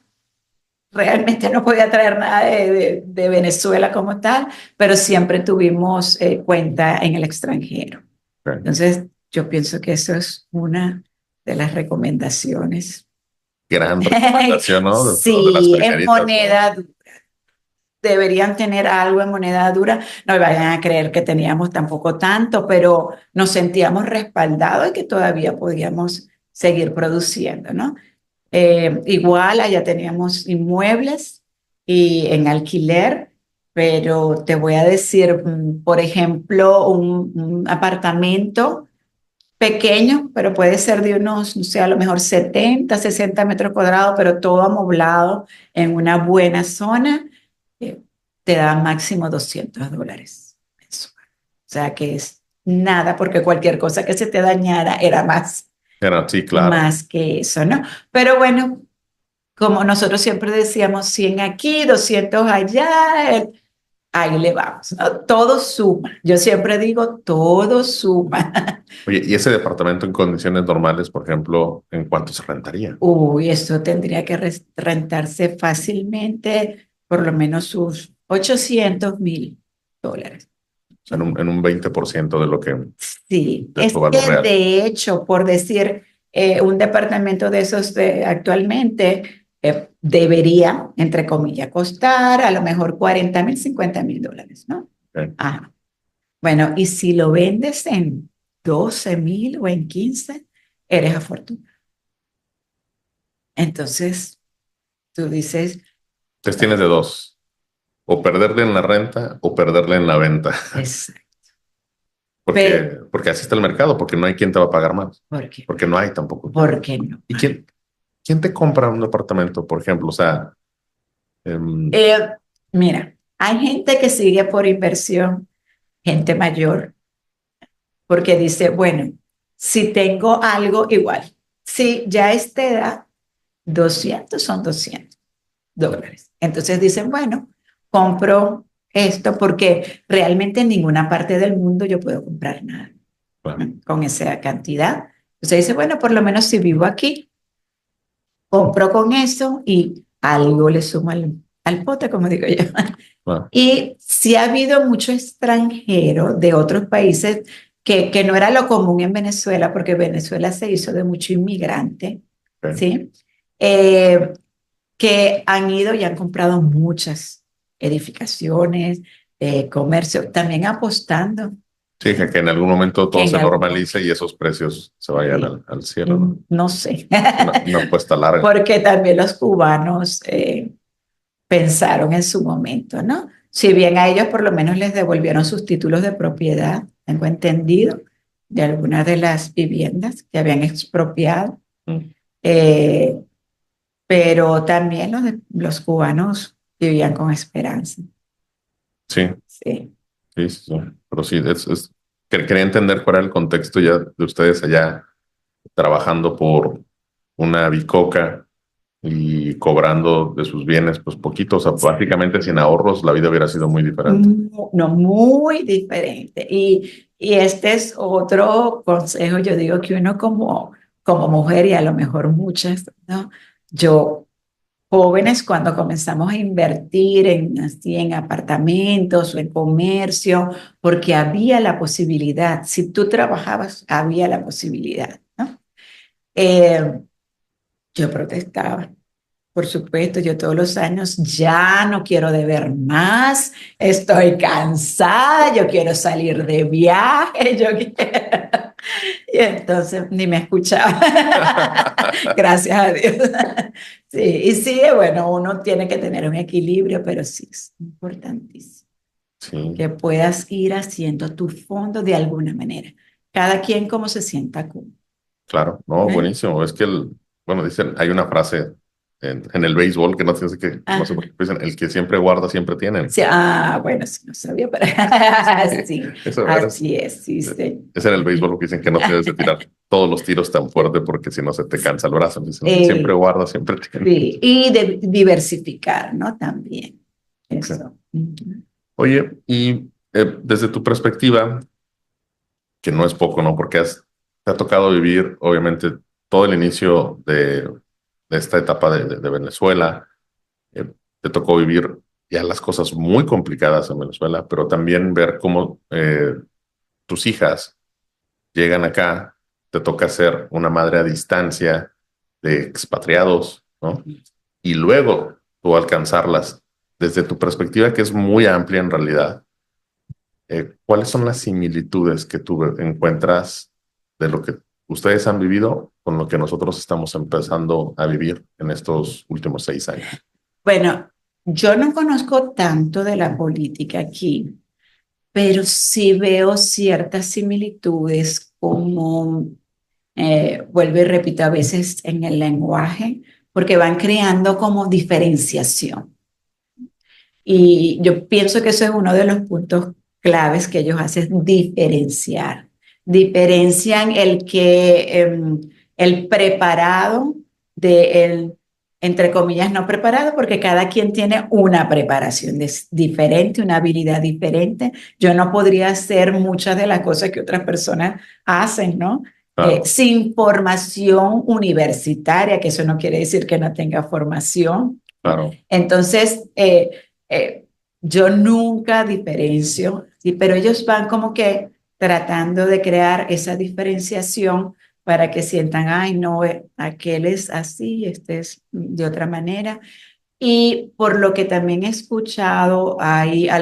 realmente no podía traer nada de Venezuela como tal, pero siempre tuvimos cuenta en el extranjero. Okay. Entonces, yo pienso que eso es una de las recomendaciones. Gran recomendación, ¿no? De las Sí, en primeritas, ¿no? moneda dura. Deberían tener algo en moneda dura. No me vayan a creer que teníamos tampoco tanto, pero nos sentíamos respaldados y que todavía podíamos seguir produciendo, ¿no? Igual allá teníamos inmuebles y en alquiler, pero te voy a decir, por ejemplo, un apartamento pequeño, pero puede ser de unos, no sé, a lo mejor 70, 60 metros cuadrados, pero todo amoblado en una buena zona, eh, te da máximo $200 mensual. O sea que es nada, porque cualquier cosa que se te dañara era Sí, claro. más que eso, ¿no? Pero bueno, como nosotros siempre decíamos, 100 aquí, 200 allá, ahí le vamos, ¿no? Todo suma. Yo siempre digo, todo suma. Oye, ¿y ese departamento en condiciones normales, por ejemplo, en cuánto se rentaría? Uy, esto tendría que rentarse fácilmente por lo menos sus $800,000. O sea, en un 20% de lo que Sí, de es su valor que real. de hecho, por decir, un departamento de esos actualmente debería, entre comillas, costar a lo mejor $40,000, $50,000, ¿no? Okay. Ajá. Bueno, y si lo vendes en 12,000 o en 15, eres afortunado. Entonces, tú dices, Entonces tienes de dos, o perderle en la renta o perderle en la venta, es, pero, porque así está el mercado, porque no hay quien te va a pagar más, ¿por qué? porque no hay tampoco. ¿Por qué no? ¿Y ¿quién te compra un departamento, por ejemplo? O sea, em, Eh, Mira, hay gente que sigue por inversión, gente mayor, porque dice, bueno, si tengo algo igual, si ya a esta edad, 200 son $200. Entonces dicen, bueno, compro esto porque realmente en ninguna parte del mundo yo puedo comprar nada, bueno, ¿no? Con esa cantidad. Entonces dice, bueno, por lo menos si vivo aquí, compro con eso y algo le sumo al pote, como digo yo. bueno, Y sí ha habido mucho extranjero de otros países que no era lo común en Venezuela, porque Venezuela se hizo de mucho inmigrante, ok. ¿sí? Que han ido y han comprado muchas edificaciones, comercio, también apostando, Sí, que en algún momento que todo en se algún normalice momento, y esos precios se vayan sí, al cielo, ¿no? no sé, Una apuesta larga. porque también los cubanos pensaron en su momento, ¿no? Si bien a ellos por lo menos les devolvieron sus títulos de propiedad, tengo entendido, de algunas de las viviendas que habían expropiado, Mm, eh, pero también los cubanos vivían con esperanza. sí, Sí. sí, sí, sí. Pero sí, quería entender cuál era el contexto ya de ustedes allá trabajando por una bicoca y cobrando de sus bienes, pues poquitos, o sea, prácticamente sin ahorros, la vida hubiera sido muy diferente. No, muy diferente. Y este es otro consejo, yo digo que uno como mujer y a lo mejor muchas, ¿no? Yo, jóvenes, cuando comenzamos a invertir así, en apartamentos o en comercio, porque había la posibilidad, si tú trabajabas, había la posibilidad, ¿no? Eh, yo protestaba. Por supuesto, yo todos los años ya no quiero deber más, estoy cansada, yo quiero salir de viaje, yo quiero... Y entonces ni me escuchaba. Gracias a Dios. Sí, y sí, bueno, uno tiene que tener un equilibrio, pero sí es importantísimo Sí, que puedas ir haciendo tu fondo de alguna manera. Cada quien como se sienta cómodo, claro, no, ¿eh? buenísimo. Es que bueno, dicen, hay una frase en el béisbol que no sé, no sé por Ajá. qué, dicen, el que siempre guarda, siempre tiene. Sí, bueno, sí, no sabía, pero sí, Eso era, así es, sí, sí. ese era el béisbol, lo que dicen que no debes de tirar todos los tiros tan fuerte porque si no se te cansa el brazo. Dicen, el que siempre Eh, guarda, siempre tiene. sí, y de diversificar, ¿no? También, Sí. eso. Ujú. Oye, y desde tu perspectiva, que no es poco, ¿no? Porque te ha tocado vivir, obviamente, todo el inicio de esta etapa de Venezuela. Te tocó vivir ya las cosas muy complicadas en Venezuela, pero también ver cómo tus hijas llegan acá, te toca ser una madre a distancia de expatriados, ¿no? Y luego tú alcanzarlas desde tu perspectiva, que es muy amplia en realidad. ¿Cuáles son las similitudes que tú encuentras de lo que ustedes han vivido con lo que nosotros estamos empezando a vivir en estos últimos 6 años? Bueno, yo no conozco tanto de la política aquí, pero sí veo ciertas similitudes como, vuelvo y repito, a veces en el lenguaje, porque van creando como diferenciación. Y yo pienso que eso es uno de los puntos claves que ellos hacen, diferenciar. Diferencian el preparado del, entre comillas, no preparado, porque cada quien tiene una preparación diferente, una habilidad diferente. Yo no podría hacer muchas de las cosas que otras personas hacen, ¿no? Claro, Sin formación universitaria, que eso no quiere decir que no tenga formación. claro, Entonces, eh, yo nunca diferencio, ¿sí? Pero ellos van como que tratando de crear esa diferenciación para que sientan, ay, no, aquel es así, este es de otra manera. Y por lo que también he escuchado, ha habido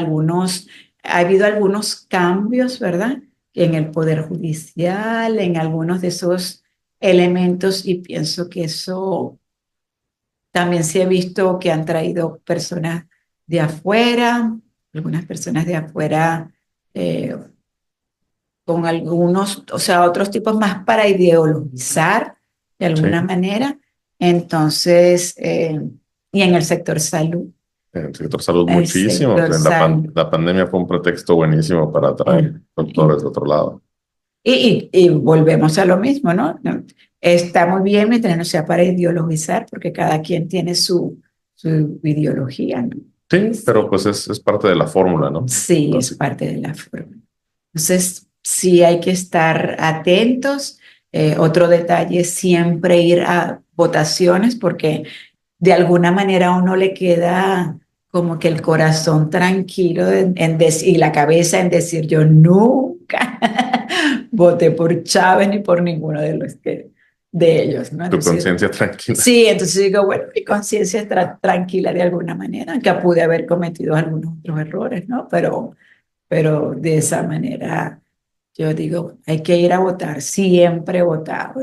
algunos cambios, ¿verdad? En el Poder Judicial, en algunos de esos elementos, y pienso que eso también sí he visto que han traído personas de afuera, algunas personas de afuera eh, con algunos, o sea, otros tipos más para ideologizar de sí, alguna manera, Entonces, y en el sector salud. En el sector salud El muchísimo. sector salud. La pandemia fue un pretexto buenísimo para atraer doctores de otro lado. Y volvemos a lo mismo, ¿no? Está muy bien mientras no sea para ideologizar, porque cada quien tiene su ideología, ¿no? Sí, pero pues es parte de la fórmula, ¿no? Sí, es Entonces, parte de la forma. Entonces, sí hay que estar atentos. Otro detalle es siempre ir a votaciones, porque de alguna manera a uno le queda como que el corazón tranquilo y la cabeza en decir, yo nunca voté por Chávez ni por ninguno de ellos, ¿no? tu Entonces, conciencia tranquila. sí, entonces digo, bueno, mi conciencia está tranquila de alguna manera, aunque pude haber cometido algunos otros errores, ¿no? Pero de esa manera yo digo, hay que ir a votar, siempre he votado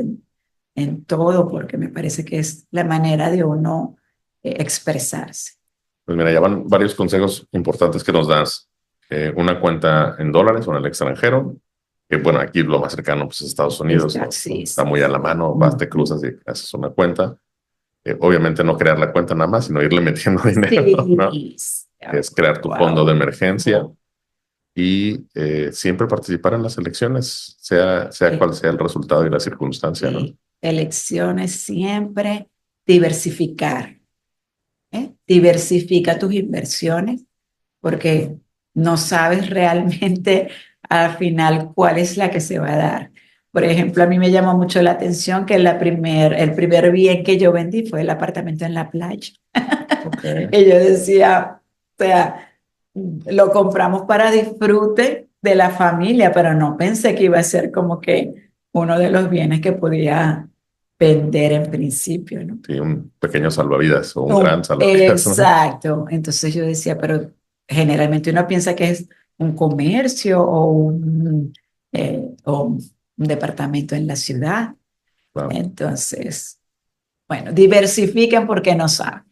en todo, porque me parece que es la manera de uno expresarse. Pues mira, ya van varios consejos importantes que nos das. Una cuenta en dólares o en el extranjero. Que bueno, aquí lo más cercano pues, es Estados Unidos, ¿no? Sí, Está muy a la mano, vas, te cruzas y haces una cuenta. Obviamente no crear la cuenta nada más, sino irle metiendo dinero, ¿no? Sí, Es crear tu fondo de emergencia y siempre participar en las elecciones, sea cual sea el resultado y la circunstancia, ¿no? Elecciones siempre, diversificar, ¿eh? Diversifica tus inversiones, porque no sabes realmente al final cuál es la que se va a dar. Por ejemplo, a mí me llamó mucho la atención que el primer bien que yo vendí fue el apartamento en la playa. Okay. Y yo decía, o sea, lo compramos para disfrute de la familia, pero no pensé que iba a ser como que uno de los bienes que podía vender en principio, ¿no? Sí, un pequeño salvavidas o un gran salvavidas, ¿no? Exacto. Entonces yo decía, pero generalmente uno piensa que es un comercio o un departamento en la ciudad. Claro. Entonces, bueno, diversifiquen porque no saben.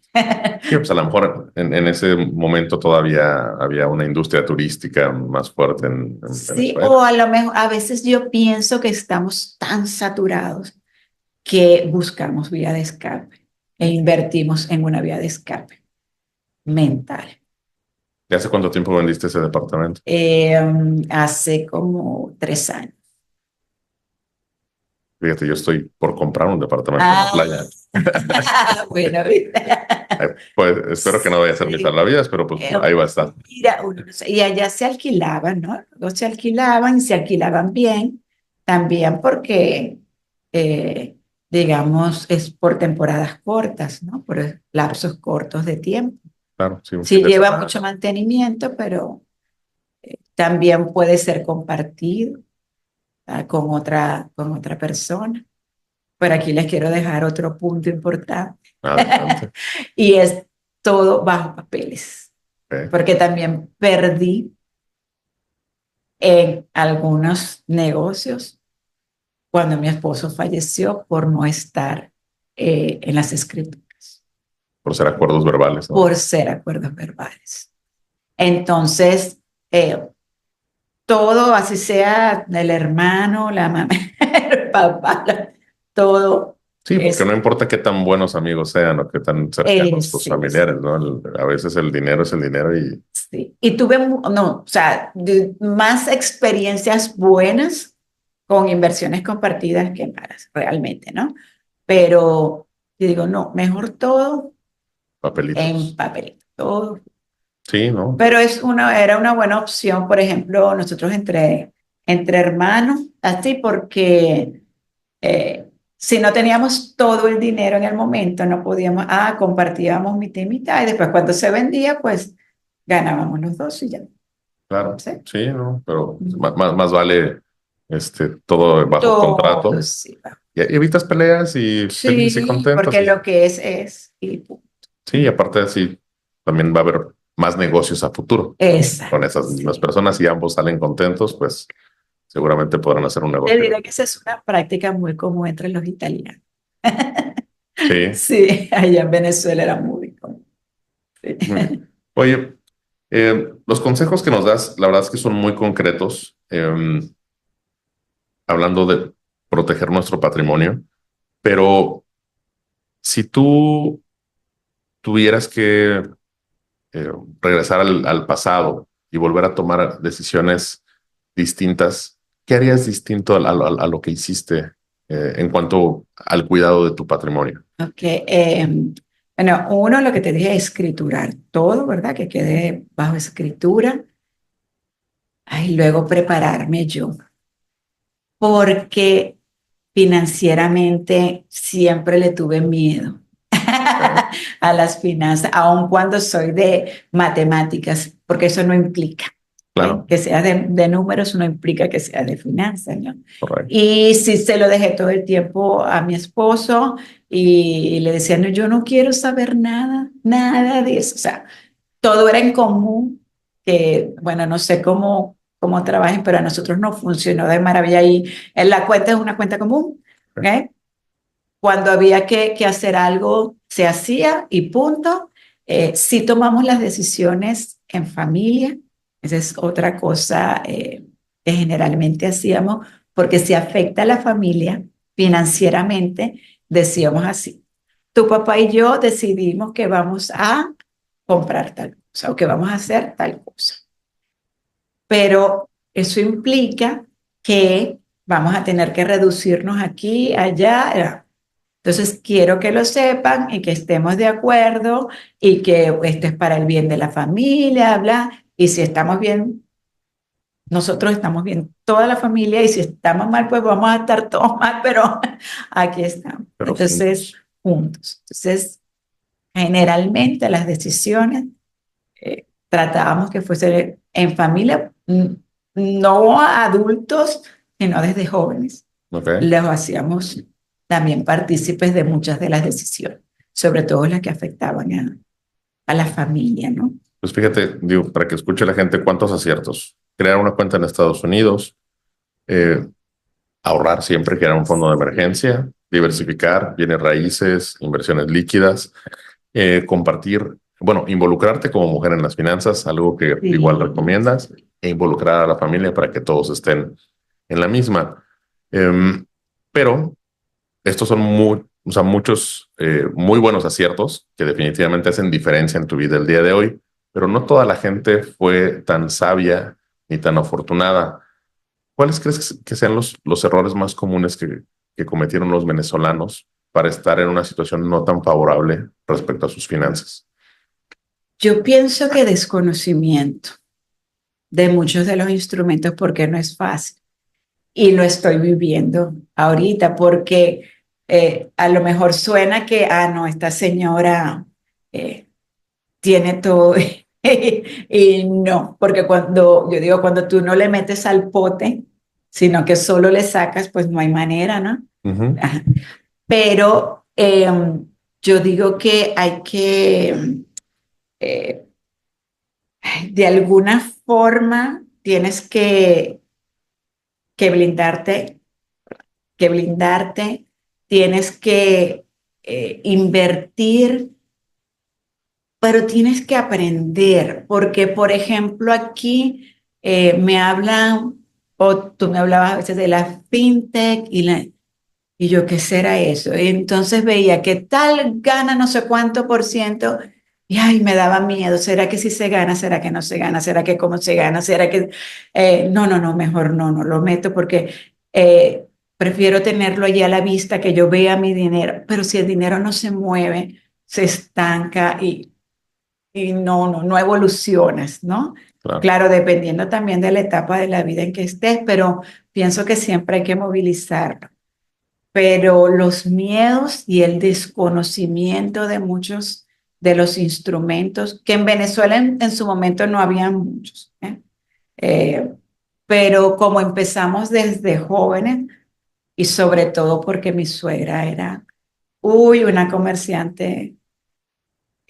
Sí, pues a lo mejor en ese momento todavía había una industria turística más fuerte en Sí, Venezuela. o a lo mejor a veces yo pienso que estamos tan saturados que buscamos vía de escape e invertimos en una vía de escape mental. ¿Y hace cuánto tiempo vendiste ese departamento? Hace como 3 años. Fíjate, yo estoy por comprar un departamento en la playa. Bueno, ¿viste? Pues espero que no vaya a ser mi salvavidas, pero pues ahí va a estar. Mira, y allá se alquilaban, ¿no? Luego se alquilaban y se alquilaban bien, también porque, eh, digamos, es por temporadas cortas, ¿no? Por lapsos cortos de tiempo. Claro, sí, un Sí fin de lleva semana. mucho mantenimiento, pero también puede ser compartido con otra persona. Pero aquí les quiero dejar otro punto importante. Adelante. Y es todo bajo papeles, Okay. porque también perdí en algunos negocios cuando mi esposo falleció por no estar en las escrituras, Por ser acuerdos verbales, ¿no? por ser acuerdos verbales. Entonces, todo, así sea el hermano, la mamá, el papá, todo Sí, porque es... no importa qué tan buenos amigos sean o qué tan cercanos tus sí, familiares, ¿no? A veces el dinero es el dinero y sí. Y tuve, no, o sea, más experiencias buenas con inversiones compartidas que malas, realmente, ¿no? Pero yo digo, no, mejor todo en papelitos. papelito, todo. Sí, ¿no? Pero era una buena opción, por ejemplo, nosotros entre hermanos, así porque si no teníamos todo el dinero en el momento, no podíamos, compartíamos mitad y mitad, y después cuando se vendía, pues ganábamos los dos y ya. Claro. ¿Sí? Sí, ¿no? Pero más vale todo bajo contrato. Todo, sí, Y evitas peleas y felices y sí, contentos. porque lo que es, y punto. Sí, aparte así también va a haber más negocios a futuro con Exacto, esas mismas sí. personas y ambos salen contentos, pues seguramente podrán hacer un Te negocio. diré que esa es una práctica muy común entre los italianos. Sí. Sí, allá en Venezuela era muy común. Sí. Muy bien. Oye, los consejos que nos das, la verdad es que son muy concretos, hablando de proteger nuestro patrimonio, pero Si tú tuvieras que regresar al pasado y volver a tomar decisiones distintas, ¿qué harías distinto a lo que hiciste en cuanto al cuidado de tu patrimonio? Ok, bueno, uno, lo que te dije, escriturar todo, ¿verdad? Que quede bajo escritura. Y luego prepararme yo, porque financieramente siempre le tuve miedo a las finanzas, aun cuando soy de matemáticas, porque eso no implica, ¿ok? Claro, Que sea de números, no implica que sea de finanzas, ¿no? correcto. Y sí se lo dejé todo el tiempo a mi esposo y le decía, no, yo no quiero saber nada, nada de eso. O sea, todo era en común, que bueno, no sé cómo trabajen, pero a nosotros nos funcionó de maravilla y en la cuenta es una cuenta común, ¿ok? Cuando había que hacer algo, se hacía y punto. Sí tomamos las decisiones en familia, esa es otra cosa que generalmente hacíamos, porque si afecta a la familia financieramente, decíamos así, tu papá y yo decidimos que vamos a comprar tal cosa o que vamos a hacer tal cosa. Pero eso implica que vamos a tener que reducirnos aquí, allá. Entonces, quiero que lo sepan y que estemos de acuerdo y que esto es para el bien de la familia, bla. Y si estamos bien, nosotros estamos bien, toda la familia, y si estamos mal, pues vamos a estar todos mal, pero aquí estamos. Pero Entonces, juntos. juntos. Entonces, generalmente las decisiones tratábamos que fuese en familia, no adultos, sino desde jóvenes. Ok. Los hacíamos también partícipes de muchas de las decisiones, sobre todo las que afectaban a la familia, ¿no? Pues fíjate, digo, para que escuche la gente cuántos aciertos. Crear una cuenta en Estados Unidos, eh, ahorrar siempre, crear un fondo de emergencia, diversificar, bienes raíces, inversiones líquidas, compartir, bueno, involucrarte como mujer en las finanzas, algo que igual Sí. recomiendas, e involucrar a la familia para que todos estén en la misma. Em, pero estos son o sea, muchos muy buenos aciertos que definitivamente hacen diferencia en tu vida el día de hoy, pero no toda la gente fue tan sabia ni tan afortunada. ¿Cuáles crees que sean los errores más comunes que cometieron los venezolanos para estar en una situación no tan favorable respecto a sus finanzas? Yo pienso que desconocimiento de muchos de los instrumentos porque no es fácil y lo estoy viviendo ahorita porque a lo mejor suena que, no, esta señora eh, tiene todo y no, porque cuando yo digo, cuando tú no le metes al pote, sino que solo le sacas, pues no hay manera, ¿no? Ujú. Ajá. Pero yo digo que hay que, eh, de alguna forma, tienes que blindarte, que blindarte, tienes que invertir, pero tienes que aprender, porque por ejemplo aquí me hablan, o tú me hablabas a veces de la fintech y yo, ¿qué será eso? Y entonces veía que tal gana no sé cuánto por ciento y ay, me daba miedo. ¿Será que sí se gana? ¿Será que no se gana? ¿Será que cómo se gana? ¿Será que no, no, no, mejor no, no lo meto porque prefiero tenerlo allí a la vista, que yo vea mi dinero, pero si el dinero no se mueve, se estanca y no evolucionas, ¿no? Claro. Claro, dependiendo también de la etapa de la vida en que estés, pero pienso que siempre hay que movilizarlo. Pero los miedos y el desconocimiento de muchos de los instrumentos, que en Venezuela en su momento no había muchos, ¿eh? Eh, pero como empezamos desde jóvenes y sobre todo porque mi suegra era, una comerciante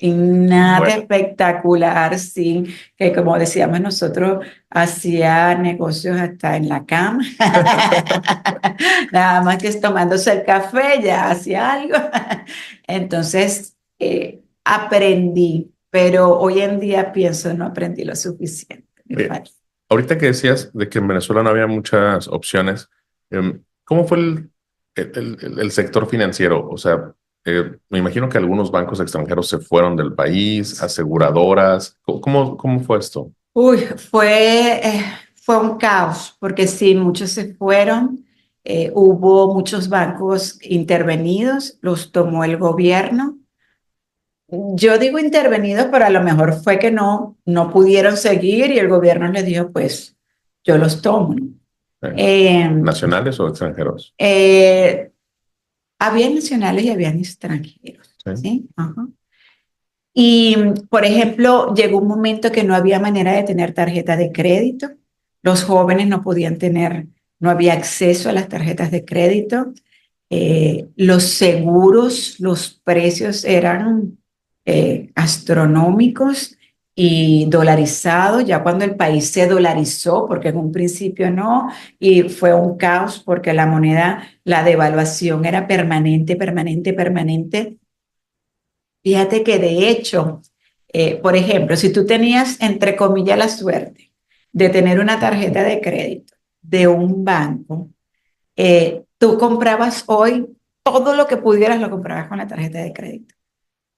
y nada Bueno, espectacular, sí, que como decíamos nosotros, hacía negocios hasta en la cama. Nada más que es tomándose el café, ya hacía algo. Entonces, aprendí, pero hoy en día pienso no aprendí lo suficiente. Me oye, falta. ahorita que decías de que en Venezuela no había muchas opciones, ¿cómo fue el sector financiero? O sea, Me imagino que algunos bancos extranjeros se fueron del país, aseguradoras. ¿Cómo fue esto? Uy, fue un caos, porque sí, muchos se fueron, hubo muchos bancos intervenidos, los tomó el gobierno. Yo digo intervenidos, pero a lo mejor fue que no pudieron seguir y el gobierno les dijo, pues yo los tomo. Eh, ¿Nacionales o extranjeros? eh, Había nacionales y había extranjeros, Sí. ¿sí? Ajá. Y, por ejemplo, llegó un momento que no había manera de tener tarjeta de crédito. Los jóvenes no podían tener, no había acceso a las tarjetas de crédito. Los seguros, los precios eran astronómicos y dolarizados, ya cuando el país se dolarizó, porque en un principio no, y fue un caos porque la moneda, la devaluación era permanente, permanente, permanente. Fíjate que de hecho, por ejemplo, si tú tenías, entre comillas, la suerte de tener una tarjeta de crédito de un banco, tú comprabas hoy todo lo que pudieras, lo comprabas con la tarjeta de crédito,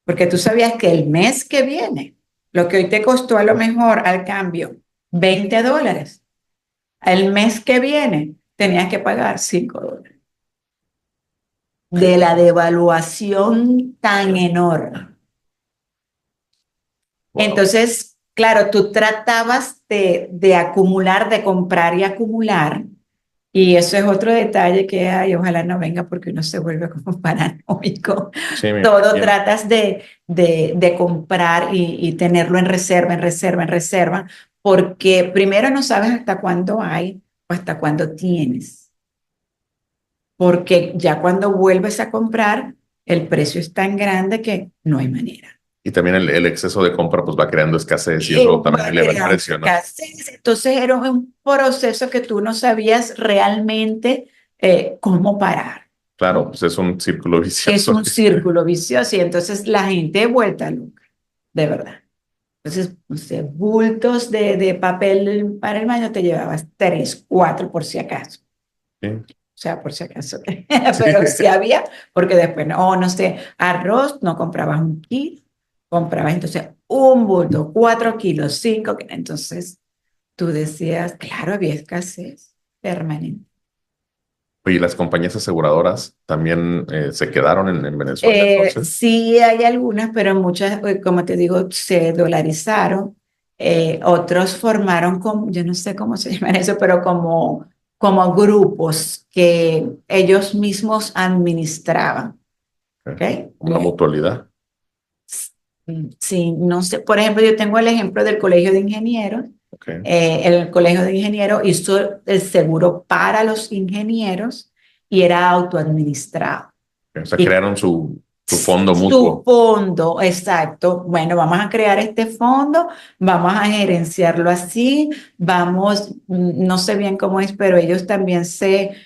porque tú sabías que el mes que viene, lo que hoy te costó a lo mejor al cambio $20, el mes que viene tenías que pagar $5 de la devaluación tan enorme. Wow. Entonces, claro, tú tratabas de acumular, de comprar y acumular, y eso es otro detalle que ay, ojalá no venga porque uno se vuelve como paranoico. Sí, me Todo imagino. tratas de comprar y tenerlo en reserva, en reserva, en reserva, porque primero no sabes hasta cuándo hay o hasta cuándo tienes, porque ya cuando vuelves a comprar, el precio es tan grande que no hay manera. Y también el exceso de compra pues va creando escasez y Y eso también va eleva el creando precio, ¿no? escasez. Entonces era un proceso que tú no sabías realmente cómo parar. Claro, pues es un círculo Es vicioso. un círculo vicioso y entonces la gente vuelta loca, de verdad. Entonces, no sé, bultos de papel para el baño te llevabas 3, 4 por si acaso. Sí, O sea, por si acaso. sí, Pero sí había, porque después, no sé, arroz, no comprabas 1 kilo, comprabas entonces un bulto, 4 kilos, 5 kilos. Entonces tú decías, claro, había escasez permanente. Oye, las compañías aseguradoras también se quedaron en Venezuela, entonces. Sí hay algunas, pero muchas, como te digo, se dolarizaron. Otros formaron como, yo no sé cómo se llama eso, pero como grupos que ellos mismos administraban. ¿Ok? Como una mutualidad. Sí, no sé. Por ejemplo, yo tengo el ejemplo del Colegio de Ingenieros. Ok. El Colegio de Ingenieros hizo el seguro para los ingenieros y era autoadministrado. O sea, Y crearon su fondo su mutuo. fondo, exacto. Bueno, vamos a crear este fondo, vamos a gerenciarlo así, vamos, no sé bien cómo es, pero ellos también se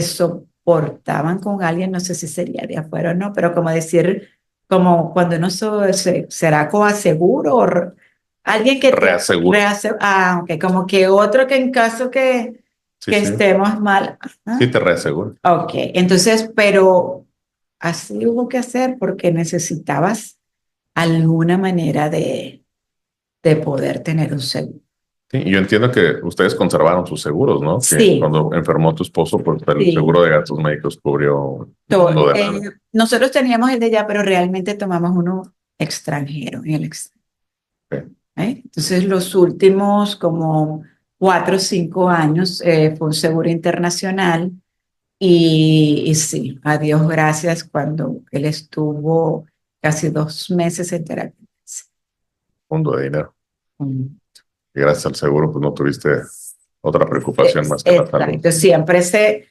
soportaban con alguien, no sé si sería de afuera o no, pero como decir, como cuando uno será coaseguro o alguien que te Reaseguro. ok, como que otro que en caso Sí, que sí. estemos mal. Sí, Ajá. te reaseguro. Ok, entonces, pero así hubo que hacer porque necesitabas alguna manera de poder tener un seguro. Sí, y yo entiendo que ustedes conservaron sus seguros, ¿no? Que Sí, cuando enfermó tu esposo, pues el sí. seguro de gastos médicos cubrió un monto de lana. Nosotros teníamos el de allá, pero realmente tomamos uno extranjero en el extranjero. Ok. Entonces, los últimos como 4 o 5 años fue un seguro internacional y sí, a Dios gracias cuando él estuvo casi 2 meses en terapia. Fondo de dinero. Mm. Y gracias al seguro, pues no tuviste otra preocupación más que la salud. Exacto,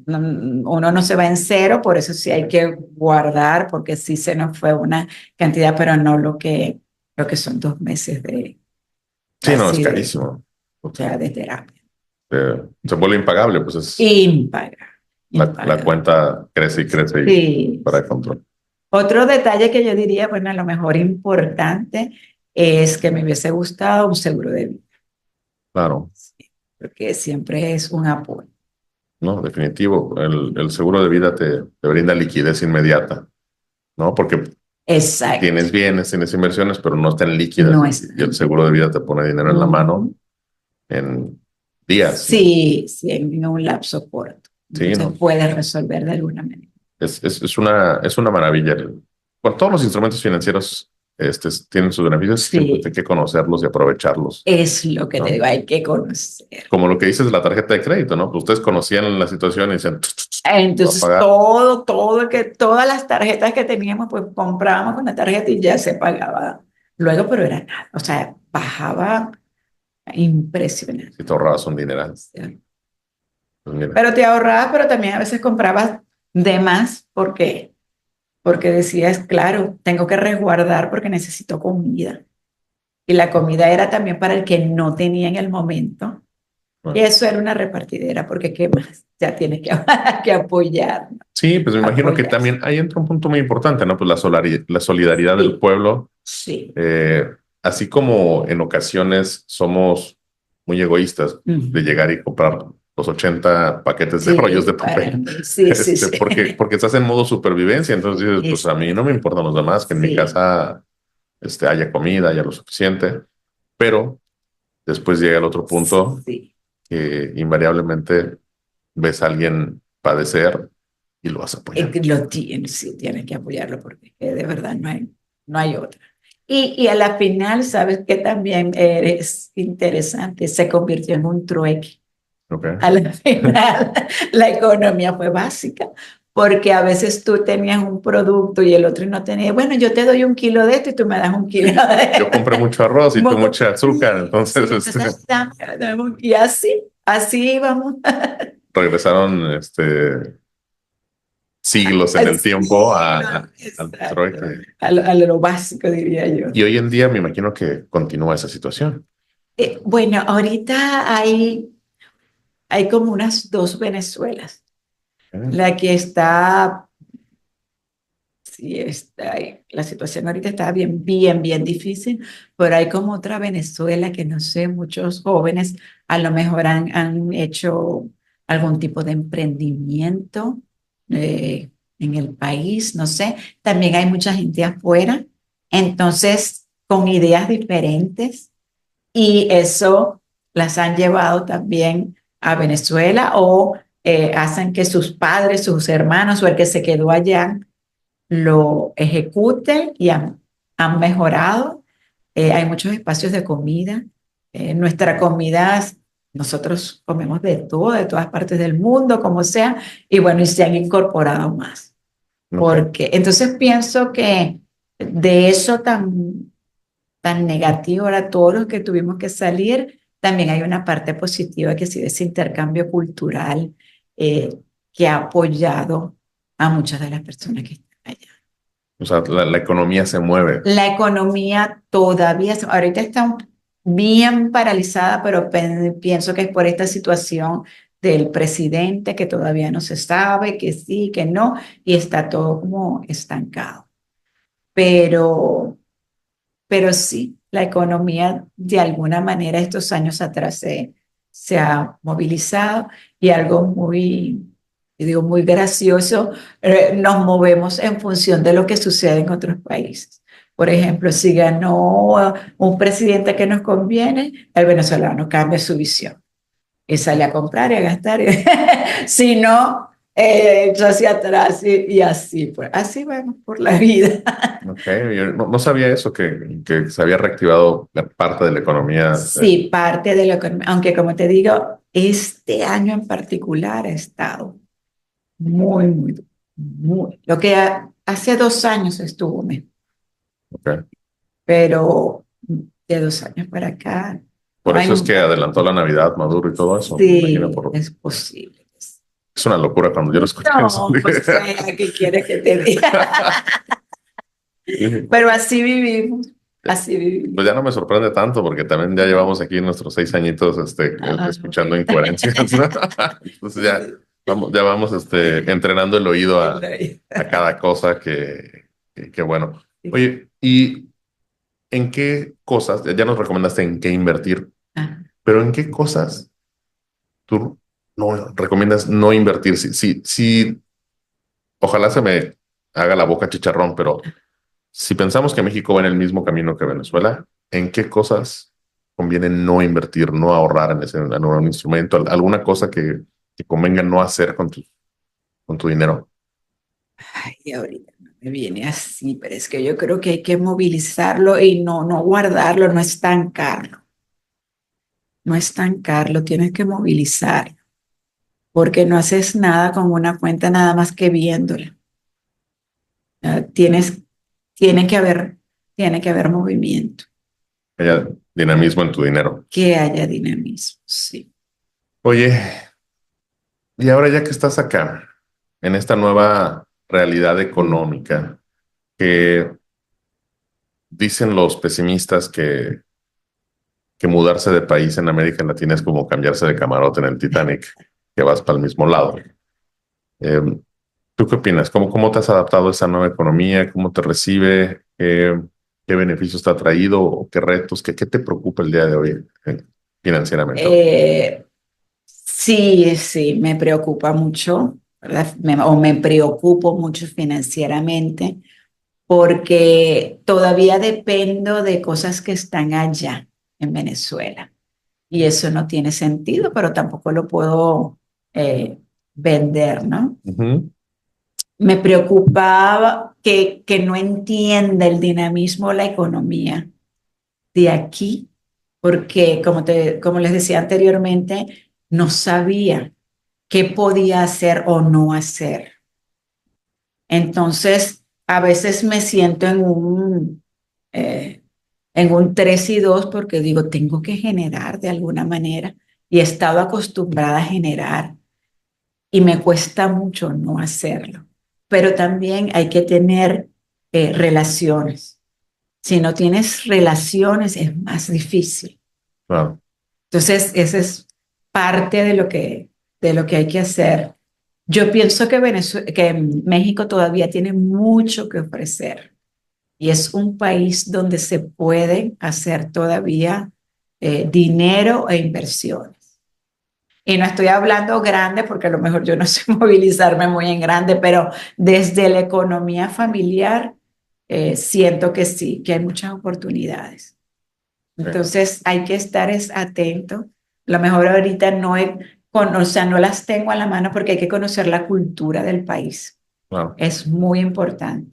uno no se va en cero, por eso sí hay que guardar, porque sí se nos fue una cantidad, pero no lo que son 2 meses de Sí, no, es casi carísimo. de terapia. Se vuelve impagable, pues es Impagable, la impagable. cuenta crece y crece y Sí. para el control. Otro detalle que yo diría, bueno, a lo mejor importante, es que me hubiese gustado un seguro de vida, Claro. porque siempre es un apoyo. No, definitivo. El seguro de vida te brinda liquidez inmediata, ¿no? Porque Exacto. tienes bienes, tienes inversiones, pero no están líquidas. No es. Y el seguro de vida te pone dinero en la mano Ujú. en días. Sí, sí, en un lapso corto. Sí, Entonces no. puedes resolver de alguna manera. Es una maravilla. Con todos los instrumentos financieros tienen sus beneficios, siempre hay Sí, que conocerlos y aprovecharlos, es lo que te ¿no? digo, hay que conocer. Como lo que dices de la tarjeta de crédito, ¿no? Pues ustedes conocían la situación y decían, "Lo voy a Entonces, pagar". todas las tarjetas que teníamos, pues comprábamos con la tarjeta y ya se pagaba luego, pero era nada. O sea, bajaba impresionante. Si te ahorrabas un dineral. Pues mira, Pero te ahorrabas, pero también a veces comprabas de más porque decías, claro, tengo que resguardar porque necesito comida. Y la comida era también para el que no tenía en el momento. Y bueno. eso era una repartidera, porque ¿qué más? Ya tienes que, que apoyar, ¿no? Sí, pues me imagino que Apoyar. también ahí entra un punto muy importante, ¿no? Pues la solidaridad del Sí, pueblo, sí. eh, así como en ocasiones somos muy egoístas de Ujú. llegar y comprar los 80 paquetes de rollos de Sí, para papel, mí. Sí, sí, sí. porque estás en modo supervivencia, entonces dices, pues Es- a mí no me importan los demás, que en mi sí, casa haya comida, haya lo suficiente, pero después llega el otro punto sí. que invariablemente ves a alguien padecer y lo vas a apoyar. Lo tienes, sí, tienes que apoyarlo porque es que de verdad no hay otra. Y a la final, ¿sabes que también es interesante? Se convirtió en un trueque. ¿Ok? A la final, la economía fue básica, porque a veces tú tenías un producto y el otro no tenía. Bueno, yo te doy 1 kilo de esto y tú me das 1 kilo Yo de compré mucho arroz y tú mucha azúcar, sí, entonces sí, entonces, y así íbamos. regresaron siglos en el tiempo Sí, no, al exacto. trueque. A lo básico, diría yo. Y hoy en día me imagino que continúa esa situación. Bueno, ahorita hay como unas dos Venezuelas. ¿Eh? La que está. Sí, está ahí. La situación ahorita está bien, bien, bien difícil, pero hay como otra Venezuela que no sé, muchos jóvenes a lo mejor han hecho algún tipo de emprendimiento en el país, no sé. También hay mucha gente afuera, entonces con ideas diferentes y eso las han llevado también a Venezuela o hacen que sus padres, sus hermanos o el que se quedó allá lo ejecuten y han mejorado. Hay muchos espacios de comida. Nuestra comida, nosotros comemos de todo, de todas partes del mundo, como sea, y bueno, y se han incorporado más. Ok. Porque entonces pienso que de eso tan negativo, ahora todos los que tuvimos que salir, también hay una parte positiva que sí de ese intercambio cultural eh, que ha apoyado a muchas de las personas que están allá. O sea, la economía se mueve. La economía todavía, ahorita está bien paralizada, pero pienso que es por esta situación del presidente que todavía no se sabe, que sí, que no, y está todo como estancado. Pero, pero sí, la economía de alguna manera estos años atrás se ha movilizado y algo muy, yo digo, muy gracioso, nos movemos en función de lo que sucede en otros países. Por ejemplo, si ganó un presidente que nos conviene, el venezolano cambia su visión y sale a comprar y a gastar. Si no, echa hacia atrás y así, pues así vamos por la vida. Ok, yo no sabía eso, que se había reactivado la parte de la economía. Sí, parte de lo que, aunque como te digo, este año en particular ha estado muy, muy, muy, lo que hace 2 años estuvo mejor, Ok. pero de 2 años para acá no Por hay eso es que adelantó la Navidad, Maduro y todo eso. Me imagino sí, es posible. es una locura cuando yo lo escuché eso. No, o sea, ¿qué quieres que te diga? Pero así vivimos, así Pues vivimos. ya no me sorprende tanto porque también ya llevamos aquí nuestros 6 añitos Ah, escuchando bueno. incoherencias. Entonces ya vamos entrenando el oído a cada cosa que bueno. Oye, ¿y en qué cosas, ya nos recomendaste en qué invertir, Ah, pero en qué cosas tú no recomiendas no invertir. Sí, ojalá se me haga la boca chicharrón, pero si pensamos que México va en el mismo camino que Venezuela, ¿en qué cosas conviene no invertir, no ahorrar en un instrumento, alguna cosa que convenga no hacer con tu dinero? Ay, ahorita no me viene así, pero es que yo creo que hay que movilizarlo y no guardarlo, no estancarlo. No estancarlo, tienes que movilizar, porque no haces nada con una cuenta nada más que viéndola. Tienes, tiene que haber, tiene que haber movimiento, Haya dinamismo en tu dinero. que haya dinamismo, sí. Oye, y ahora ya que estás acá, en esta nueva realidad económica, que dicen los pesimistas que mudarse de país en América Latina es como cambiarse de camarote en el Titanic, que vas para el mismo lado. Eh, ¿Tú qué opinas? ¿Cómo te has adaptado a esa nueva economía? ¿Cómo te recibe? ¿Qué beneficios te ha traído? ¿O qué retos? ¿Qué te preocupa el día de hoy financieramente? Eh, sí, sí, me preocupa mucho, ¿verdad? O me preocupo mucho financieramente porque todavía dependo de cosas que están allá en Venezuela. Y eso no tiene sentido, pero tampoco lo puedo eh, vender, ¿no? Ujú. Me preocupaba que no entienda el dinamismo de la economía de aquí, porque como les decía anteriormente, no sabía qué podía hacer o no hacer. Entonces, a veces me siento en un 3 y 2 porque digo, tengo que generar de alguna manera y he estado acostumbrada a generar y me cuesta mucho no hacerlo. Pero también hay que tener relaciones. Si no tienes relaciones es más difícil. Claro. Entonces, esa es parte de lo que hay que hacer. Yo pienso que, que México todavía tiene mucho que ofrecer y es un país donde se puede hacer todavía dinero e inversiones. Y no estoy hablando grande porque a lo mejor yo no sé movilizarme muy en grande, pero desde la economía familiar siento que sí, que hay muchas oportunidades. Entonces hay que estar atento. A lo mejor ahorita o sea, no las tengo a la mano porque hay que conocer la cultura del país. Claro. Es muy importante.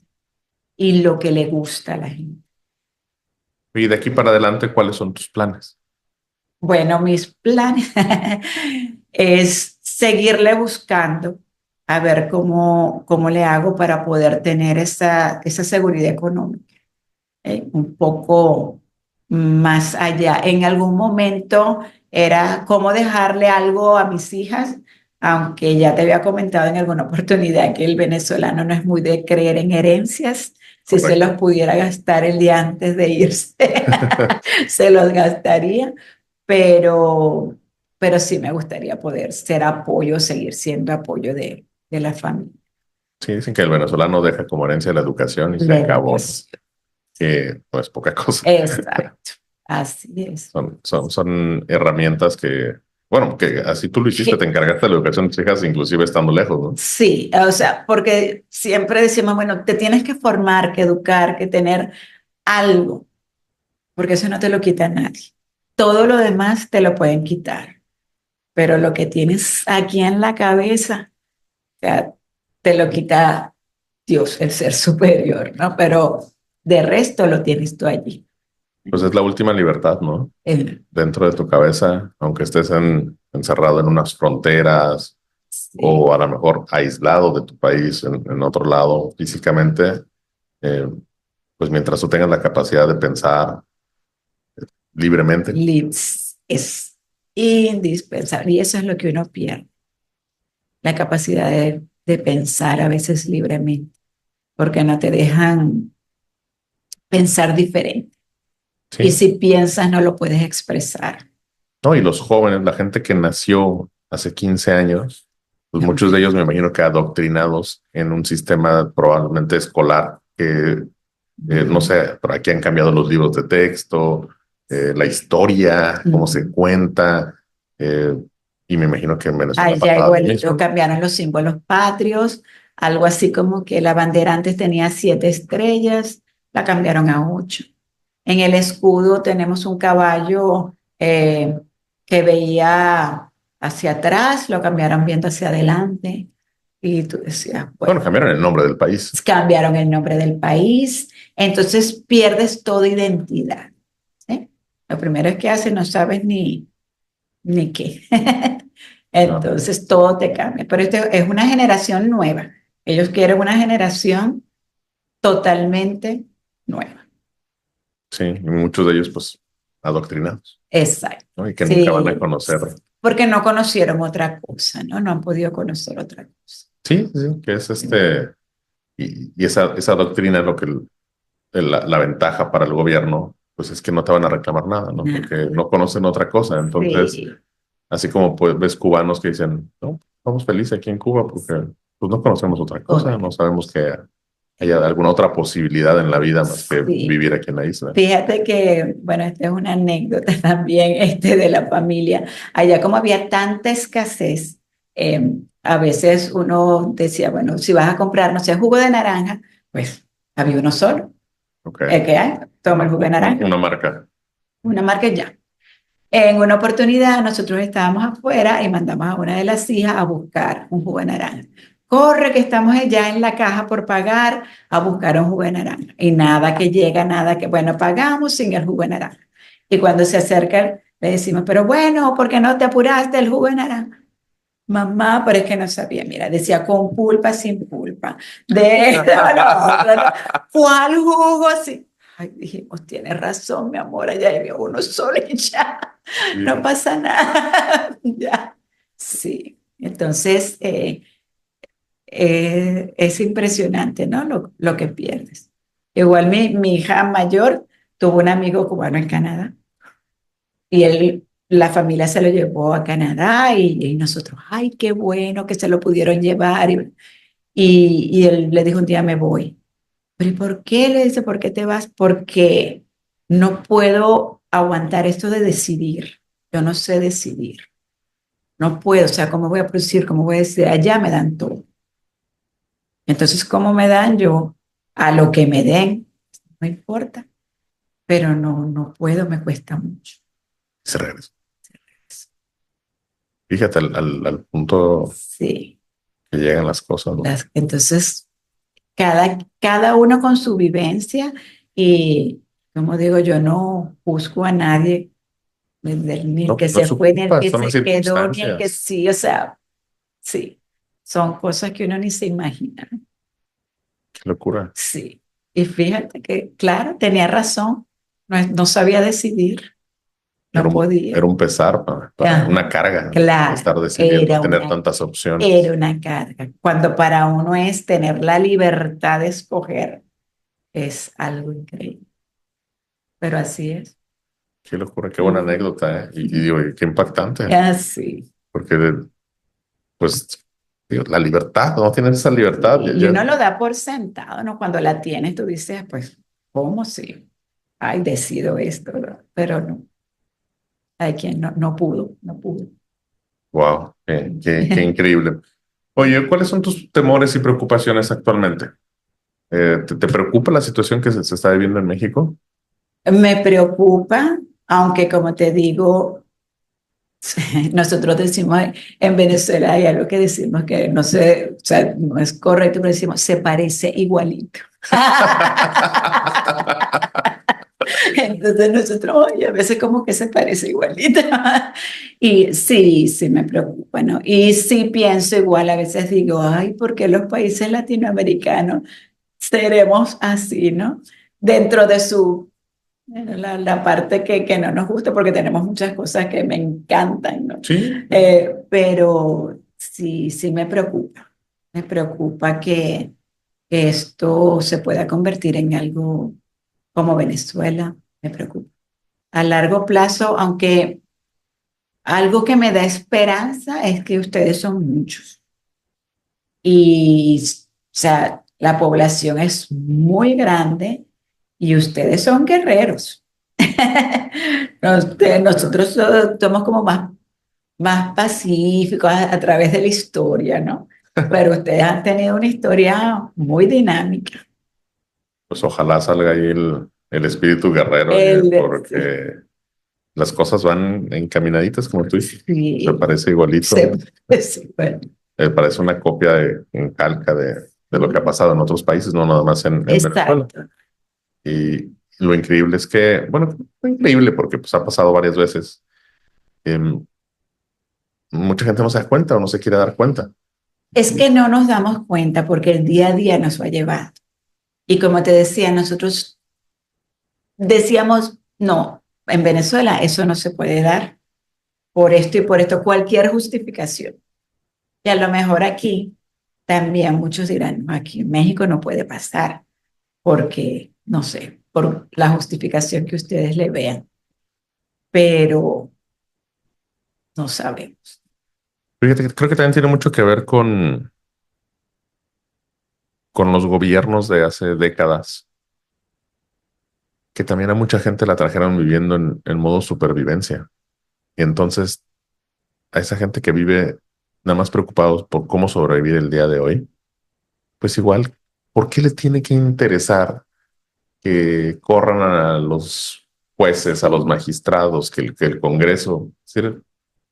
Y lo que le gusta a la gente. Y de aquí para adelante, ¿cuáles son tus planes? Bueno, mis planes es seguirle buscando a ver cómo le hago para poder tener esa seguridad económica, un poco más allá. En algún momento era cómo dejarle algo a mis hijas, aunque ya te había comentado en alguna oportunidad que el venezolano no es muy de creer en herencias. Si se los Correcto. pudiera gastar el día antes de irse, se los gastaría, pero, pero sí me gustaría poder ser apoyo, seguir siendo apoyo de la familia. Sí, dicen que el venezolano deja como herencia la educación y se La acabó, ¿no? educación. Que no es poca cosa. Exacto, así es. Son herramientas bueno, que así tú lo hiciste, te Que, encargaste de la educación de tus hijas, inclusive estando lejos, ¿no? sí, o sea, porque siempre decimos, bueno, te tienes que formar, que educar, que tener algo, porque eso no te lo quita nadie. Todo lo demás te lo pueden quitar, pero lo que tienes aquí en la cabeza, o sea, te lo quita Dios, el ser superior, ¿no? Pero de resto lo tienes tú allí. Pues es la última libertad, ¿no? El- Dentro de tu cabeza, aunque estés encerrado en unas fronteras sí, o a lo mejor aislado de tu país en otro lado físicamente, eh, pues mientras tú tengas la capacidad de pensar libremente. es indispensable y eso es lo que uno pierde, la capacidad de pensar a veces libremente, porque no te dejan pensar diferente. Y Sí, si piensas, no lo puedes expresar. ¿no? Y los jóvenes, la gente que nació hace 15 años, pues muchos de ellos me imagino que adoctrinados en un sistema probablemente escolar que, no sé, por aquí han cambiado los libros de texto, la historia, cómo se cuenta, eh, Y me imagino que en Venezuela Allá pasaba lo igualito, mismo. cambiaron los símbolos patrios, algo así como que la bandera antes tenía 7 estrellas, la cambiaron a 8. En el escudo tenemos un caballo que veía hacia atrás, lo cambiaron viendo hacia adelante. Y tú decías, Bueno, bueno, cambiaron el nombre del país. cambiaron el nombre del país, entonces pierdes toda identidad. ¿Sí? Lo primero es que haces, no sabes ni qué. Claro. Entonces todo te cambia. Pero este es una generación nueva. Ellos quieren una generación totalmente nueva. Sí, y muchos de ellos, pues, adoctrinados, Exacto. ¿no? Y que nunca van a Sí, conocer. porque no conocieron otra cosa, ¿no? No han podido conocer otra cosa. Sí, sí, que es y esa doctrina es lo que la ventaja para el gobierno, pues es que no te van a reclamar nada, ¿no? Nada. Porque no conocen otra cosa. Entonces, Sí, así como pues ves cubanos que dicen, no, estamos felices aquí en Cuba porque pues no conocemos otra cosa, no correcto. sabemos que haya alguna otra posibilidad en la vida más que Sí. vivir aquí en la isla. Fíjate que, bueno, esta es una anécdota también de la familia. Allá como había tanta escasez, a veces uno decía, bueno, si vas a comprar, no sé, jugo de naranja, pues había uno solo. Ok. El que hay, toma el jugo de naranja, Una marca. una marca y ya. En una oportunidad nosotros estábamos afuera y mandamos a una de las hijas a buscar un jugo de naranja. Corre que estamos ya en la caja por pagar a buscar un jugo de naranja. Y nada que llega, nada que, bueno, pagamos sin el jugo de naranja. Y cuando se acercan, le decimos, pero bueno, ¿por qué no te apuraste el jugo de naranja? Mamá, pero es que no sabía, mira, decía con pulpa, sin pulpa. De esto, no, no, no. ¿Cuál jugo? Sí. Ay, dijimos, tienes razón, mi amor, allá había uno solo y ya. No pasa nada. Ya. Sí. Entonces, es impresionante, ¿no? Lo que pierdes. Igual mi hija mayor tuvo un amigo cubano en Canadá y la familia se lo llevó a Canadá y nosotros, ay, qué bueno que se lo pudieron llevar. Y él le dijo un día, me voy. ¿Pero y por qué? Le dice, ¿por qué te vas? Porque no puedo aguantar esto de decidir. Yo no sé decidir. No puedo, o sea, ¿cómo voy a producir? ¿Cómo voy a decir? Allá me dan todo. Entonces, ¿cómo me dan yo? A lo que me den, no importa, pero no puedo, me cuesta mucho. Se regresa. Fíjate al punto Sí, que llegan las cosas, ¿no? entonces cada uno con su vivencia y, como digo, yo no juzgo a nadie, ni el No, que no es se su fue, ni el culpa, que son las se quedó, ni el que circunstancias. sí, o sea, sí, son cosas que uno ni se imagina, ¿no? Qué locura. Sí, y fíjate que, claro, tenía razón, no sabía decidir, no Era podía. un pesar para Ajá, una carga claro, estar decidiendo, tener tantas era opciones. una carga. Cuando para uno es tener la libertad de escoger, es algo increíble, pero así es. Qué locura, qué buena Ujú. anécdota, ¿eh? Y digo, y qué impactante, Así. porque pues digo, la libertad, no tienes esa libertad, Y uno lo da por sentado, ¿no? Cuando la tienes, tú dices, pues, ¿cómo sí? Ay, decido esto, ¿no? Pero no, hay quien no pudo, no pudo. wow, qué increíble. Oye, ¿cuáles son tus temores y preocupaciones actualmente? ¿Te preocupa la situación que se está viviendo en México? Me preocupa, aunque como te digo, nosotros decimos en Venezuela hay algo que decimos que no sé, o sea, no es correcto, pero decimos se parece igualito. Entonces nosotros, oye, a veces como que se parece igualito. Y sí, sí me preocupa, ¿no? Y sí pienso igual, a veces digo, ay, ¿por qué los países latinoamericanos seremos así, ¿no? Dentro de la parte que no nos gusta, porque tenemos muchas cosas que me encantan, ¿no? Sí, Pero sí, sí me preocupa. Me preocupa que esto se pueda convertir en algo como Venezuela. Me preocupa. A largo plazo, aunque algo que me da esperanza es que ustedes son muchos. Y, o sea, la población es muy grande y ustedes son guerreros. Nosotros somos como más pacíficos a través de la historia, ¿no? Pero ustedes han tenido una historia muy dinámica. Pues ojalá salga ahí el espíritu guerrero, Sí, porque las cosas van encaminaditas, como tú dices. Se sí, parece igualito. sí, bueno, Parece una copia en calca de lo que ha pasado en otros países, no nada más en Venezuela. exacto. Y lo increíble es que, bueno, no increíble porque pues ha pasado varias veces. em, Mucha gente no se da cuenta o no se quiere dar cuenta. Es que no nos damos cuenta porque el día a día nos va llevando. Y como te decía, nosotros decíamos, no, en Venezuela eso no se puede dar por esto y por esto, cualquier justificación. Y a lo mejor aquí también muchos dirán, no, aquí en México no puede pasar porque, no sé, por la justificación que ustedes le vean, pero no sabemos. Fíjate, creo que también tiene mucho que ver con los gobiernos de hace décadas, que también a mucha gente la trajeron viviendo en modo supervivencia. Y entonces a esa gente que vive nada más preocupados por cómo sobrevivir el día de hoy, pues igual, ¿por qué le tiene que interesar que corran a los jueces, a los magistrados, que el Congreso? Es decir,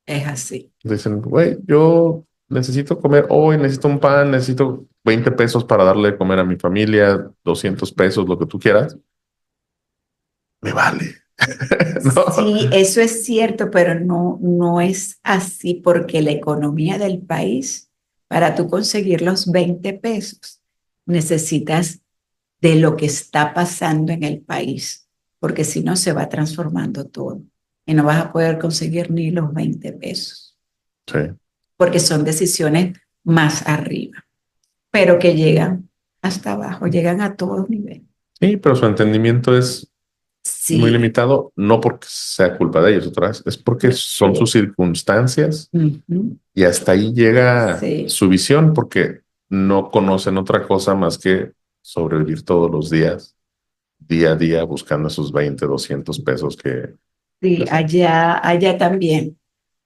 Es así. dicen, güey, yo necesito comer hoy, necesito un pan, necesito 20 pesos para darle de comer a mi familia, 200 pesos, lo que tú quieras. Me vale, ¿no? Sí, eso es cierto, pero no es así porque la economía del país, para tú conseguir los 20 pesos, necesitas de lo que está pasando en el país, porque si no se va transformando todo y no vas a poder conseguir ni los 20 pesos, Sí, porque son decisiones más arriba, pero que llegan hasta abajo, llegan a todo nivel. sí, pero su entendimiento es muy Sí, limitado, no porque sea culpa de ellos otra vez, es porque son sus sí, circunstancias ujú, y hasta ahí llega sí. su visión porque no conocen otra cosa más que sobrevivir todos los días, día a día, buscando esos 20, 200 pesos que Sí, les dan. allá también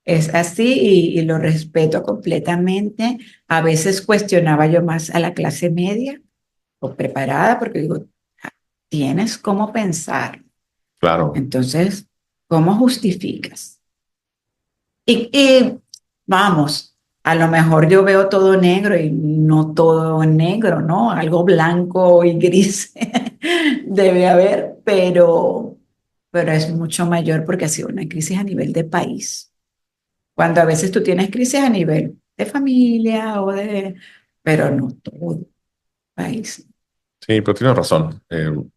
es así y lo respeto completamente. A veces cuestionaba yo más a la clase media o preparada porque digo, "Ah, tienes cómo pensar. Claro, Entonces, ¿cómo justificas? Y vamos, a lo mejor yo veo todo negro y no todo negro, ¿no? Algo blanco y gris debe haber, pero es mucho mayor porque ha sido una crisis a nivel de país. Cuando a veces tú tienes crisis a nivel de familia o de, pero no todo país. sí, pero tienes razón.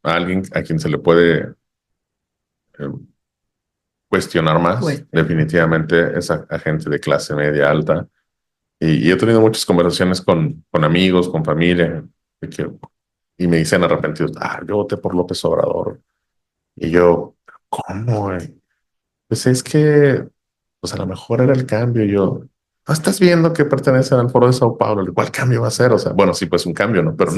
A alguien a quien se le puede eh, cuestionar más, Pues, definitivamente es a gente de clase media alta. Y he tenido muchas conversaciones con amigos, con familia, de que- y me dicen arrepentidos, yo voté por López Obrador. Y yo, ¿cómo, güey? Pues es que, pues a lo mejor era el cambio. Y yo, ¿no estás viendo que pertenecen al Foro de Sao Paulo? ¿Cuál cambio va a ser? O sea, bueno, sí, pues un cambio, ¿no? Pero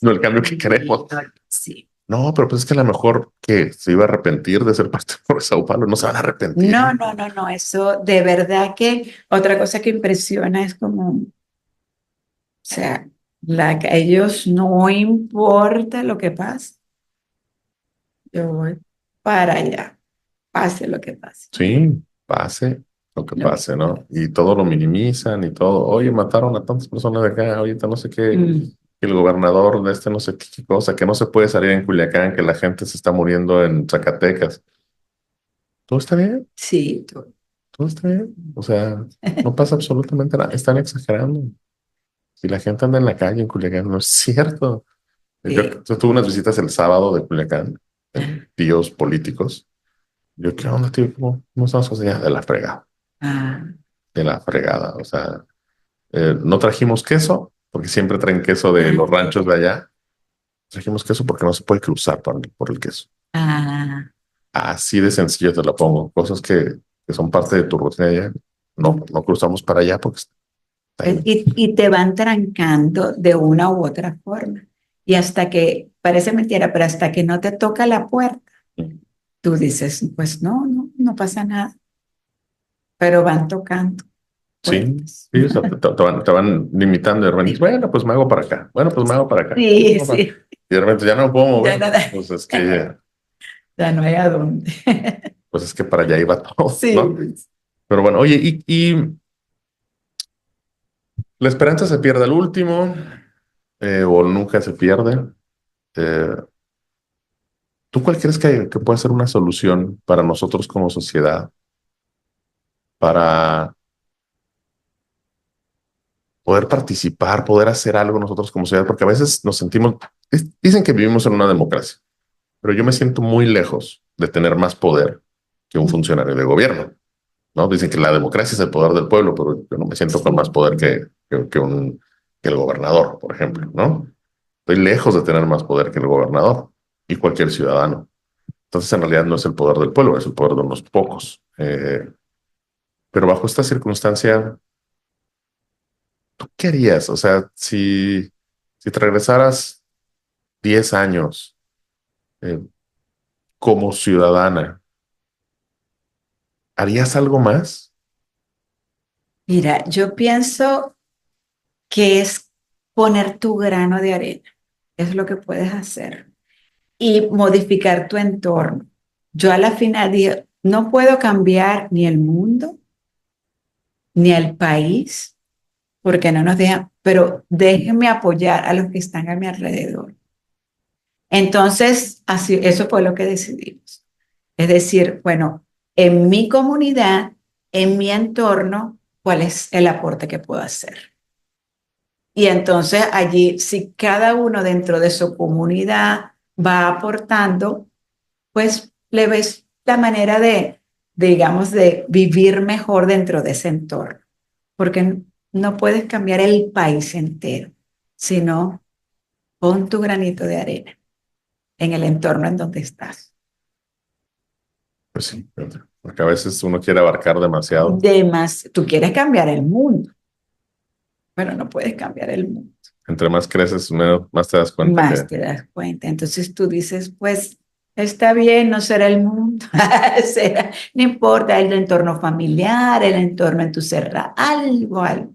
no el cambio que queremos. sí. No, pero pues es que a lo mejor que se iba a arrepentir de ser parte del Foro de Sao Paulo, no se van a arrepentir. No, eso de verdad que otra cosa que impresiona es como, o sea, a ellos no importa lo que pase, yo voy para allá, pase lo que pase. Sí, pase lo que Lo que, pase, ¿no? Y todo lo minimizan y todo. Oye, mataron a tantas personas de acá, ahorita no sé qué, mm, el gobernador de este no sé qué cosa, que no se puede salir en Culiacán, que la gente se está muriendo en Zacatecas. Todo está bien, sí, todo está bien. O sea, no pasa absolutamente nada. Están exagerando. Si la gente anda en la calle en Culiacán, no es cierto. Yo tuve unas visitas el sábado de Culiacán, tíos políticos. Yo, ¿qué onda, tío? ¿Cómo están las cosas ya? De la fregada, ah, de la fregada. O sea, no trajimos queso, porque siempre traen queso de los ranchos de allá. Trajimos queso porque no se puede cruzar por el queso. ah, Así de sencillo te lo pongo. Cosas que son parte de tu rutina allá. No cruzamos para allá porque está ahí. y te van trancando de una u otra forma. Y hasta que, parece mentira, pero hasta que no te toca la puerta, tú dices, pues no pasa nada. pero van tocando Sí, puertas. sí, o sea, te van limitando y de repente, bueno, pues me hago para acá, bueno, pues me hago para acá. Sí, sí, Y de repente ya no me puedo ya mover, nada, pues es que, ya no hay a dónde. pues es que para allá iba todo, ¿no? Sí, Pero bueno, oye, y la esperanza se pierde al último, o nunca se pierde. Eh, ¿Tú cuál crees que puede ser una solución para nosotros como sociedad para poder participar, poder hacer algo nosotros como sociedad? Porque a veces nos sentimos, dicen que vivimos en una democracia, pero yo me siento muy lejos de tener más poder que un funcionario de gobierno, ¿no? Dicen que la democracia es el poder del pueblo, pero yo no me siento con más sí. poder que el gobernador, por ejemplo, ¿no? Estoy lejos de tener más poder que el gobernador y cualquier ciudadano. Entonces, en realidad no es el poder del pueblo, es el poder de unos pocos. Pero bajo esta circunstancia, ¿tú qué harías? O sea, si te regresaras 10 años eh, como ciudadana, ¿harías algo más? Mira, yo pienso que es poner tu grano de arena, es lo que puedes hacer, y modificar tu entorno. Yo a la final dije, no puedo cambiar ni el mundo, ni el país, porque no nos dejan, pero déjenme apoyar a los que están a mi alrededor. Entonces, así, eso fue lo que decidimos. Es decir, bueno, en mi comunidad, en mi entorno, ¿cuál es el aporte que puedo hacer? Y entonces allí, si cada uno dentro de su comunidad va aportando, pues le ves la manera digamos, de vivir mejor dentro de ese entorno. Porque no puedes cambiar el país entero, sino pon tu granito de arena en el entorno en donde estás. Pues sí, porque a veces uno quiere abarcar demasiado. Además, tú quieres cambiar el mundo, pero no puedes cambiar el mundo. Entre más creces, más te das cuenta Más que, te das cuenta. Entonces tú dices, pues está bien, no será el mundo, será, no importa el entorno familiar, el entorno en tu cerra, algo que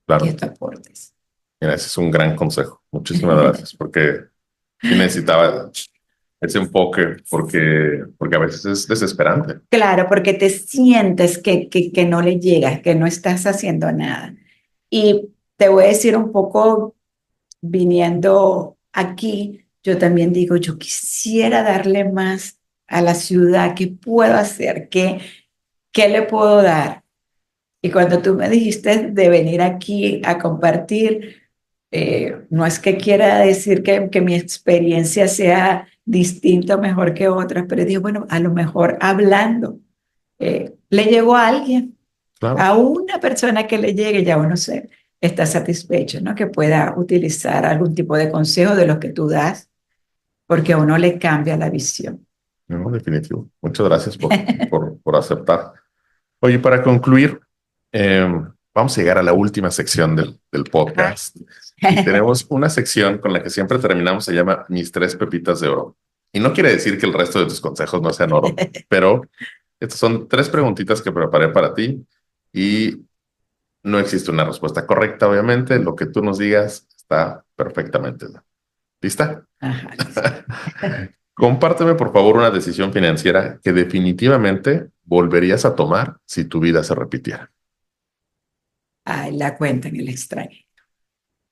claro, tú aportes. mira, ese es un gran consejo. Muchísimas gracias, porque sí necesitaba ese enfoque, porque a veces es desesperante. Claro, porque te sientes que no le llegas, que no estás haciendo nada. Y te voy a decir un poco, viniendo aquí, yo también digo, yo quisiera darle más a la ciudad, ¿qué puedo hacer? ¿Qué le puedo dar? Y cuando tú me dijiste de venir aquí a compartir, no es que quiera decir que mi experiencia sea distinta o mejor que otras, pero digo, bueno, a lo mejor hablando, le llegó a alguien, Claro, a una persona que le llegue, ya uno se está satisfecho, ¿no? Que pueda utilizar algún tipo de consejo de los que tú das, porque a uno le cambia la visión. no, definitivo. Muchas gracias por aceptar. Oye, para concluir, eh, vamos a llegar a la última sección del podcast. Y tenemos una sección con la que siempre terminamos, se llama Mis tres pepitas de oro. Y no quiere decir que el resto de tus consejos no sean oro, pero estas son tres preguntitas que preparé para ti y no existe una respuesta correcta, obviamente. Lo que tú nos digas está perfectamente. ¿Lista? Ajá. Compárteme, por favor, una decisión financiera que definitivamente volverías a tomar si tu vida se repitiera. Ay, la cuenta en el extraño.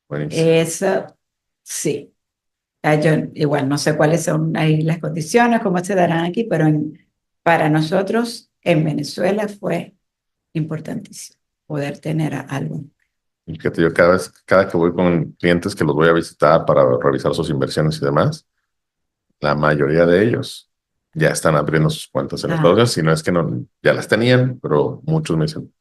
Buenísimo. Eso, sí. Yo igual no sé cuáles son ahí las condiciones, cómo se darán aquí, pero para nosotros en Venezuela fue importantísimo poder tener algo. Y que yo cada que voy con clientes que los voy a visitar para revisar sus inversiones y demás, la mayoría de ellos ya están abriendo sus cuentas en Estados Ah, Unidos, si no es que no, ya las tenían, pero muchos me dicen,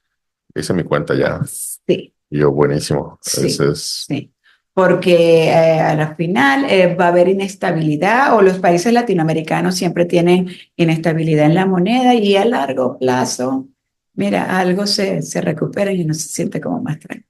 hice mi cuenta ya. sí, Y yo, buenísimo. sí, Ese es, sí. Porque a la final va a haber inestabilidad o los países latinoamericanos siempre tienen inestabilidad en la moneda y a largo plazo, mira, algo se recupera y uno se siente como más tranquilo.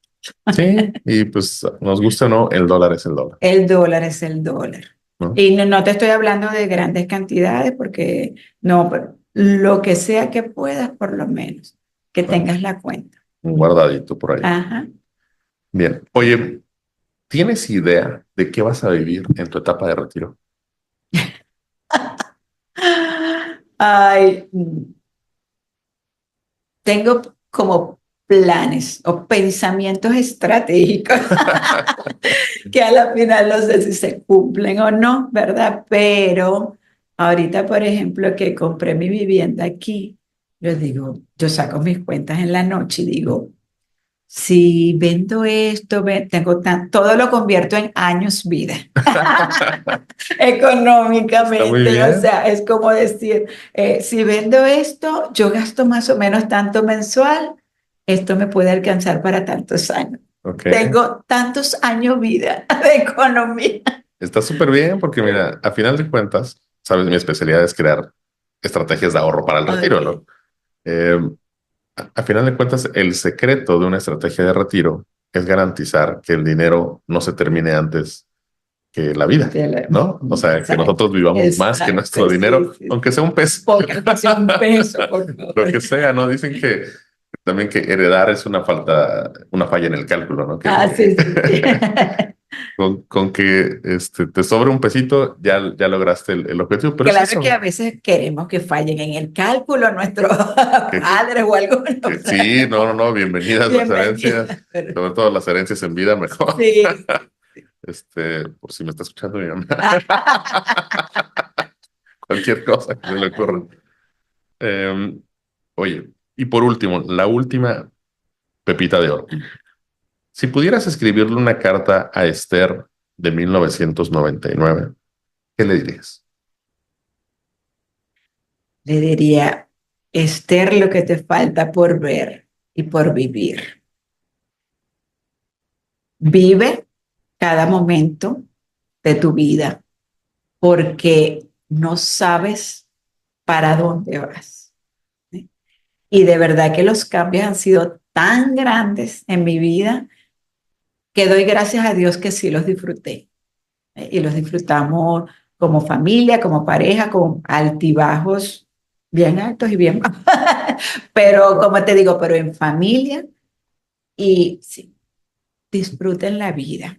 sí, y pues nos gusta o no, el dólar es el dólar, El dólar es el dólar. ¿no? Y no te estoy hablando de grandes cantidades porque no, lo que sea que puedas, por lo menos, que Claro, tengas la cuenta. un guardadito por ahí. Ajá. Bien. Oye, ¿tienes idea de qué vas a vivir en tu etapa de retiro? Ay, tengo como planes o pensamientos estratégicos que a la final no sé si se cumplen o no, ¿verdad? Pero ahorita, por ejemplo, que compré mi vivienda aquí, yo digo, yo saco mis cuentas en la noche y digo, si vendo esto, tengo todo lo convierto en años vida, Está muy económicamente. O bien. sea, es como decir, si vendo esto, yo gasto más o menos tanto mensual, esto me puede alcanzar para tantos años. Ok. Tengo tantos años vida de economía. Está súper bien porque mira, a final de cuentas, sabes, mi especialidad es crear estrategias de ahorro para el retiro, Ok, ¿no? Eh, a final de cuentas, el secreto de una estrategia de retiro es garantizar que el dinero no se termine antes que la vida, ¿no? O sea, que Exacto, nosotros vivamos más que exacto, nuestro dinero, sí, sí, aunque sí. sea un peso, Poca, que sea un peso, por lo favor. que sea, ¿no? Dicen que también que heredar es una falta, una falla en el cálculo, ¿no? Ah, sí, sí, sí. Con que te sobre un pesito, ya lograste el objetivo, pero es Claro que a eso, veces queremos que fallen en el cálculo nuestros que, padres o algo. que sí, no, no, no, bienvenidas las herencias, Bienvenida. Pero sobre todo las herencias en vida, mejor. sí. Por si me está escuchando mi mamá, cualquier cosa que se le ocurra. Eh, Oye, y por último, la última pepita de oro. Si pudieras escribirle una carta a Esther de 1999, ¿qué le dirías? Le diría, Esther, lo que te falta por ver y por vivir. Vive cada momento de tu vida porque no sabes para dónde vas. ¿Sí? Y de verdad que los cambios han sido tan grandes en mi vida que doy gracias a Dios que sí los disfruté. Y los disfrutamos como familia, como pareja, con altibajos bien altos y bien bajos. Pero como te digo, pero en familia y sí, disfruten la vida,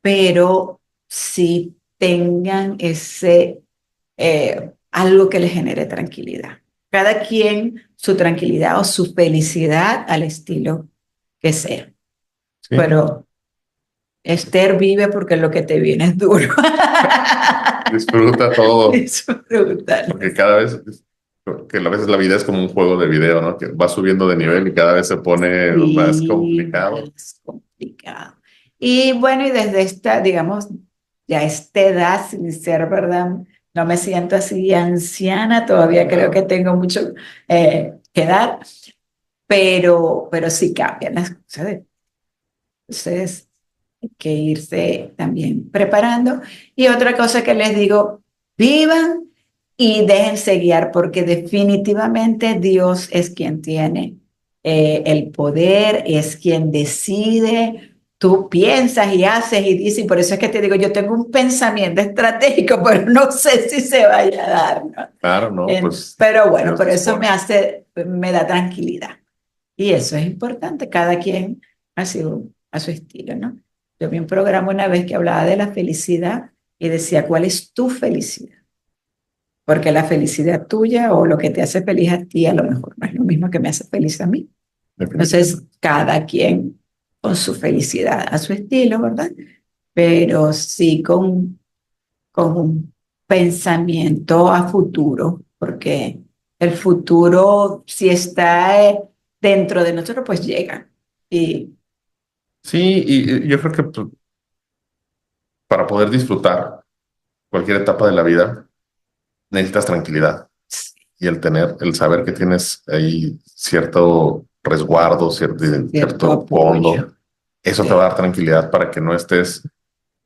pero sí tengan ese algo que les genere tranquilidad. Cada quien su tranquilidad o su felicidad al estilo que sea. Sí, Pero Esther vive porque lo que te viene es duro. disfruta todo, Disfrútalo. porque cada vez, que a veces la vida es como un juego de video, ¿no? Que va subiendo de nivel y cada vez se pone más Sí, complicado. más complicado. Y bueno, y desde esta, digamos, ya esta edad, sin ser verdad, no me siento así anciana, todavía creo que Claro. tengo mucho que dar, pero sí cambian las cosas. Entonces, hay que irse también preparando. Y otra cosa que les digo, vivan y déjense guiar, porque definitivamente Dios es quien tiene el poder, es quien decide. Tú piensas y haces y dices, y por eso es que te digo, yo tengo un pensamiento estratégico, pero no sé si se vaya a dar, ¿no? Claro, no, pues Pero bueno, Dios por eso dispone. me da tranquilidad. Y eso es importante, cada quien a su estilo, ¿no? Yo vi un programa una vez que hablaba de la felicidad y decía, ¿cuál es tu felicidad? Porque la felicidad tuya o lo que te hace feliz a ti a lo mejor no es lo mismo que me hace feliz a mí. Definitivamente. Entonces, cada quien con su felicidad a su estilo, ¿verdad? Pero sí con un pensamiento a futuro, porque el futuro, si está dentro de nosotros, pues llega. Y Sí, y yo creo que pues, para poder disfrutar cualquier etapa de la vida, necesitas tranquilidad y el saber que tienes ahí cierto resguardo, cierto cierto apoyo. fondo, eso te va a Sí. dar tranquilidad para que no estés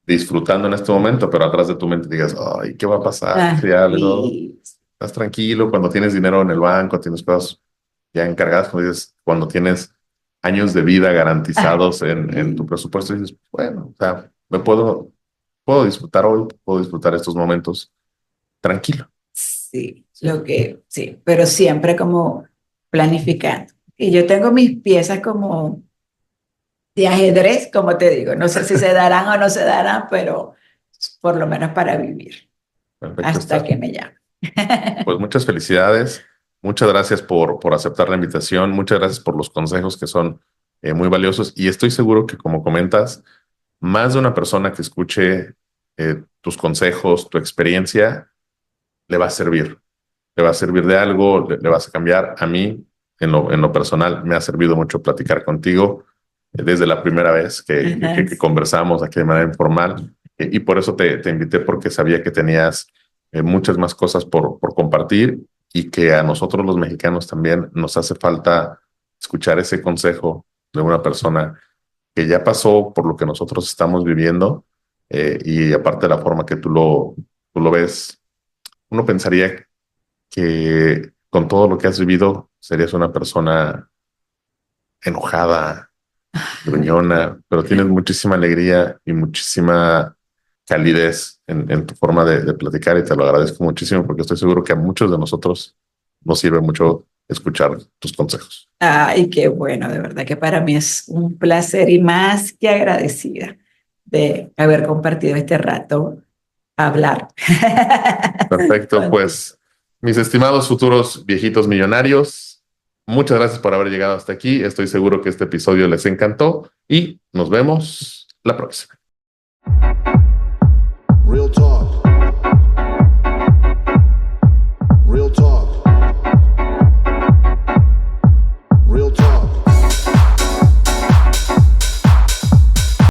disfrutando en este momento, pero atrás de tu mente digas, ay, ¿qué va a pasar? Ah, Si algo, y estás tranquilo cuando tienes dinero en el banco, tienes cosas ya encargadas, como dices, cuando tienes años de vida ah, garantizados en tu presupuesto, dices, bueno, o sea, puedo disfrutar hoy, puedo disfrutar estos momentos tranquilo. sí, sí, pero siempre como planificando. Y yo tengo mis piezas como de ajedrez, como te digo, no sé si se darán o no se darán, pero por lo menos para vivir, Perfecto, hasta Esther. que me llamen. Pues muchas felicidades. Muchas gracias por aceptar la invitación. Muchas gracias por los consejos que son muy valiosos. Y estoy seguro que, como comentas, más de una persona que escuche tus consejos, tu experiencia, le va a servir. Le va a servir de algo, le vas a cambiar. A mí, en lo personal, me ha servido mucho platicar contigo desde la primera vez que conversamos aquí de manera informal. Y por eso te invité, porque sabía que tenías muchas más cosas por compartir y que a nosotros los mexicanos también nos hace falta escuchar ese consejo de una persona que ya pasó por lo que nosotros estamos viviendo, y aparte de la forma que tú lo ves, uno pensaría que con todo lo que has vivido serías una persona enojada, gruñona, pero tienes muchísima alegría y muchísima calidez en tu forma de platicar, y te lo agradezco muchísimo porque estoy seguro que a muchos de nosotros nos sirve mucho escuchar tus consejos. Ay, qué bueno, de verdad que para mí es un placer y más que agradecida de haber compartido este rato hablar. Perfecto, pues mis estimados futuros viejitos millonarios, muchas gracias por haber llegado hasta aquí. Estoy seguro que este episodio les encantó y nos vemos la próxima.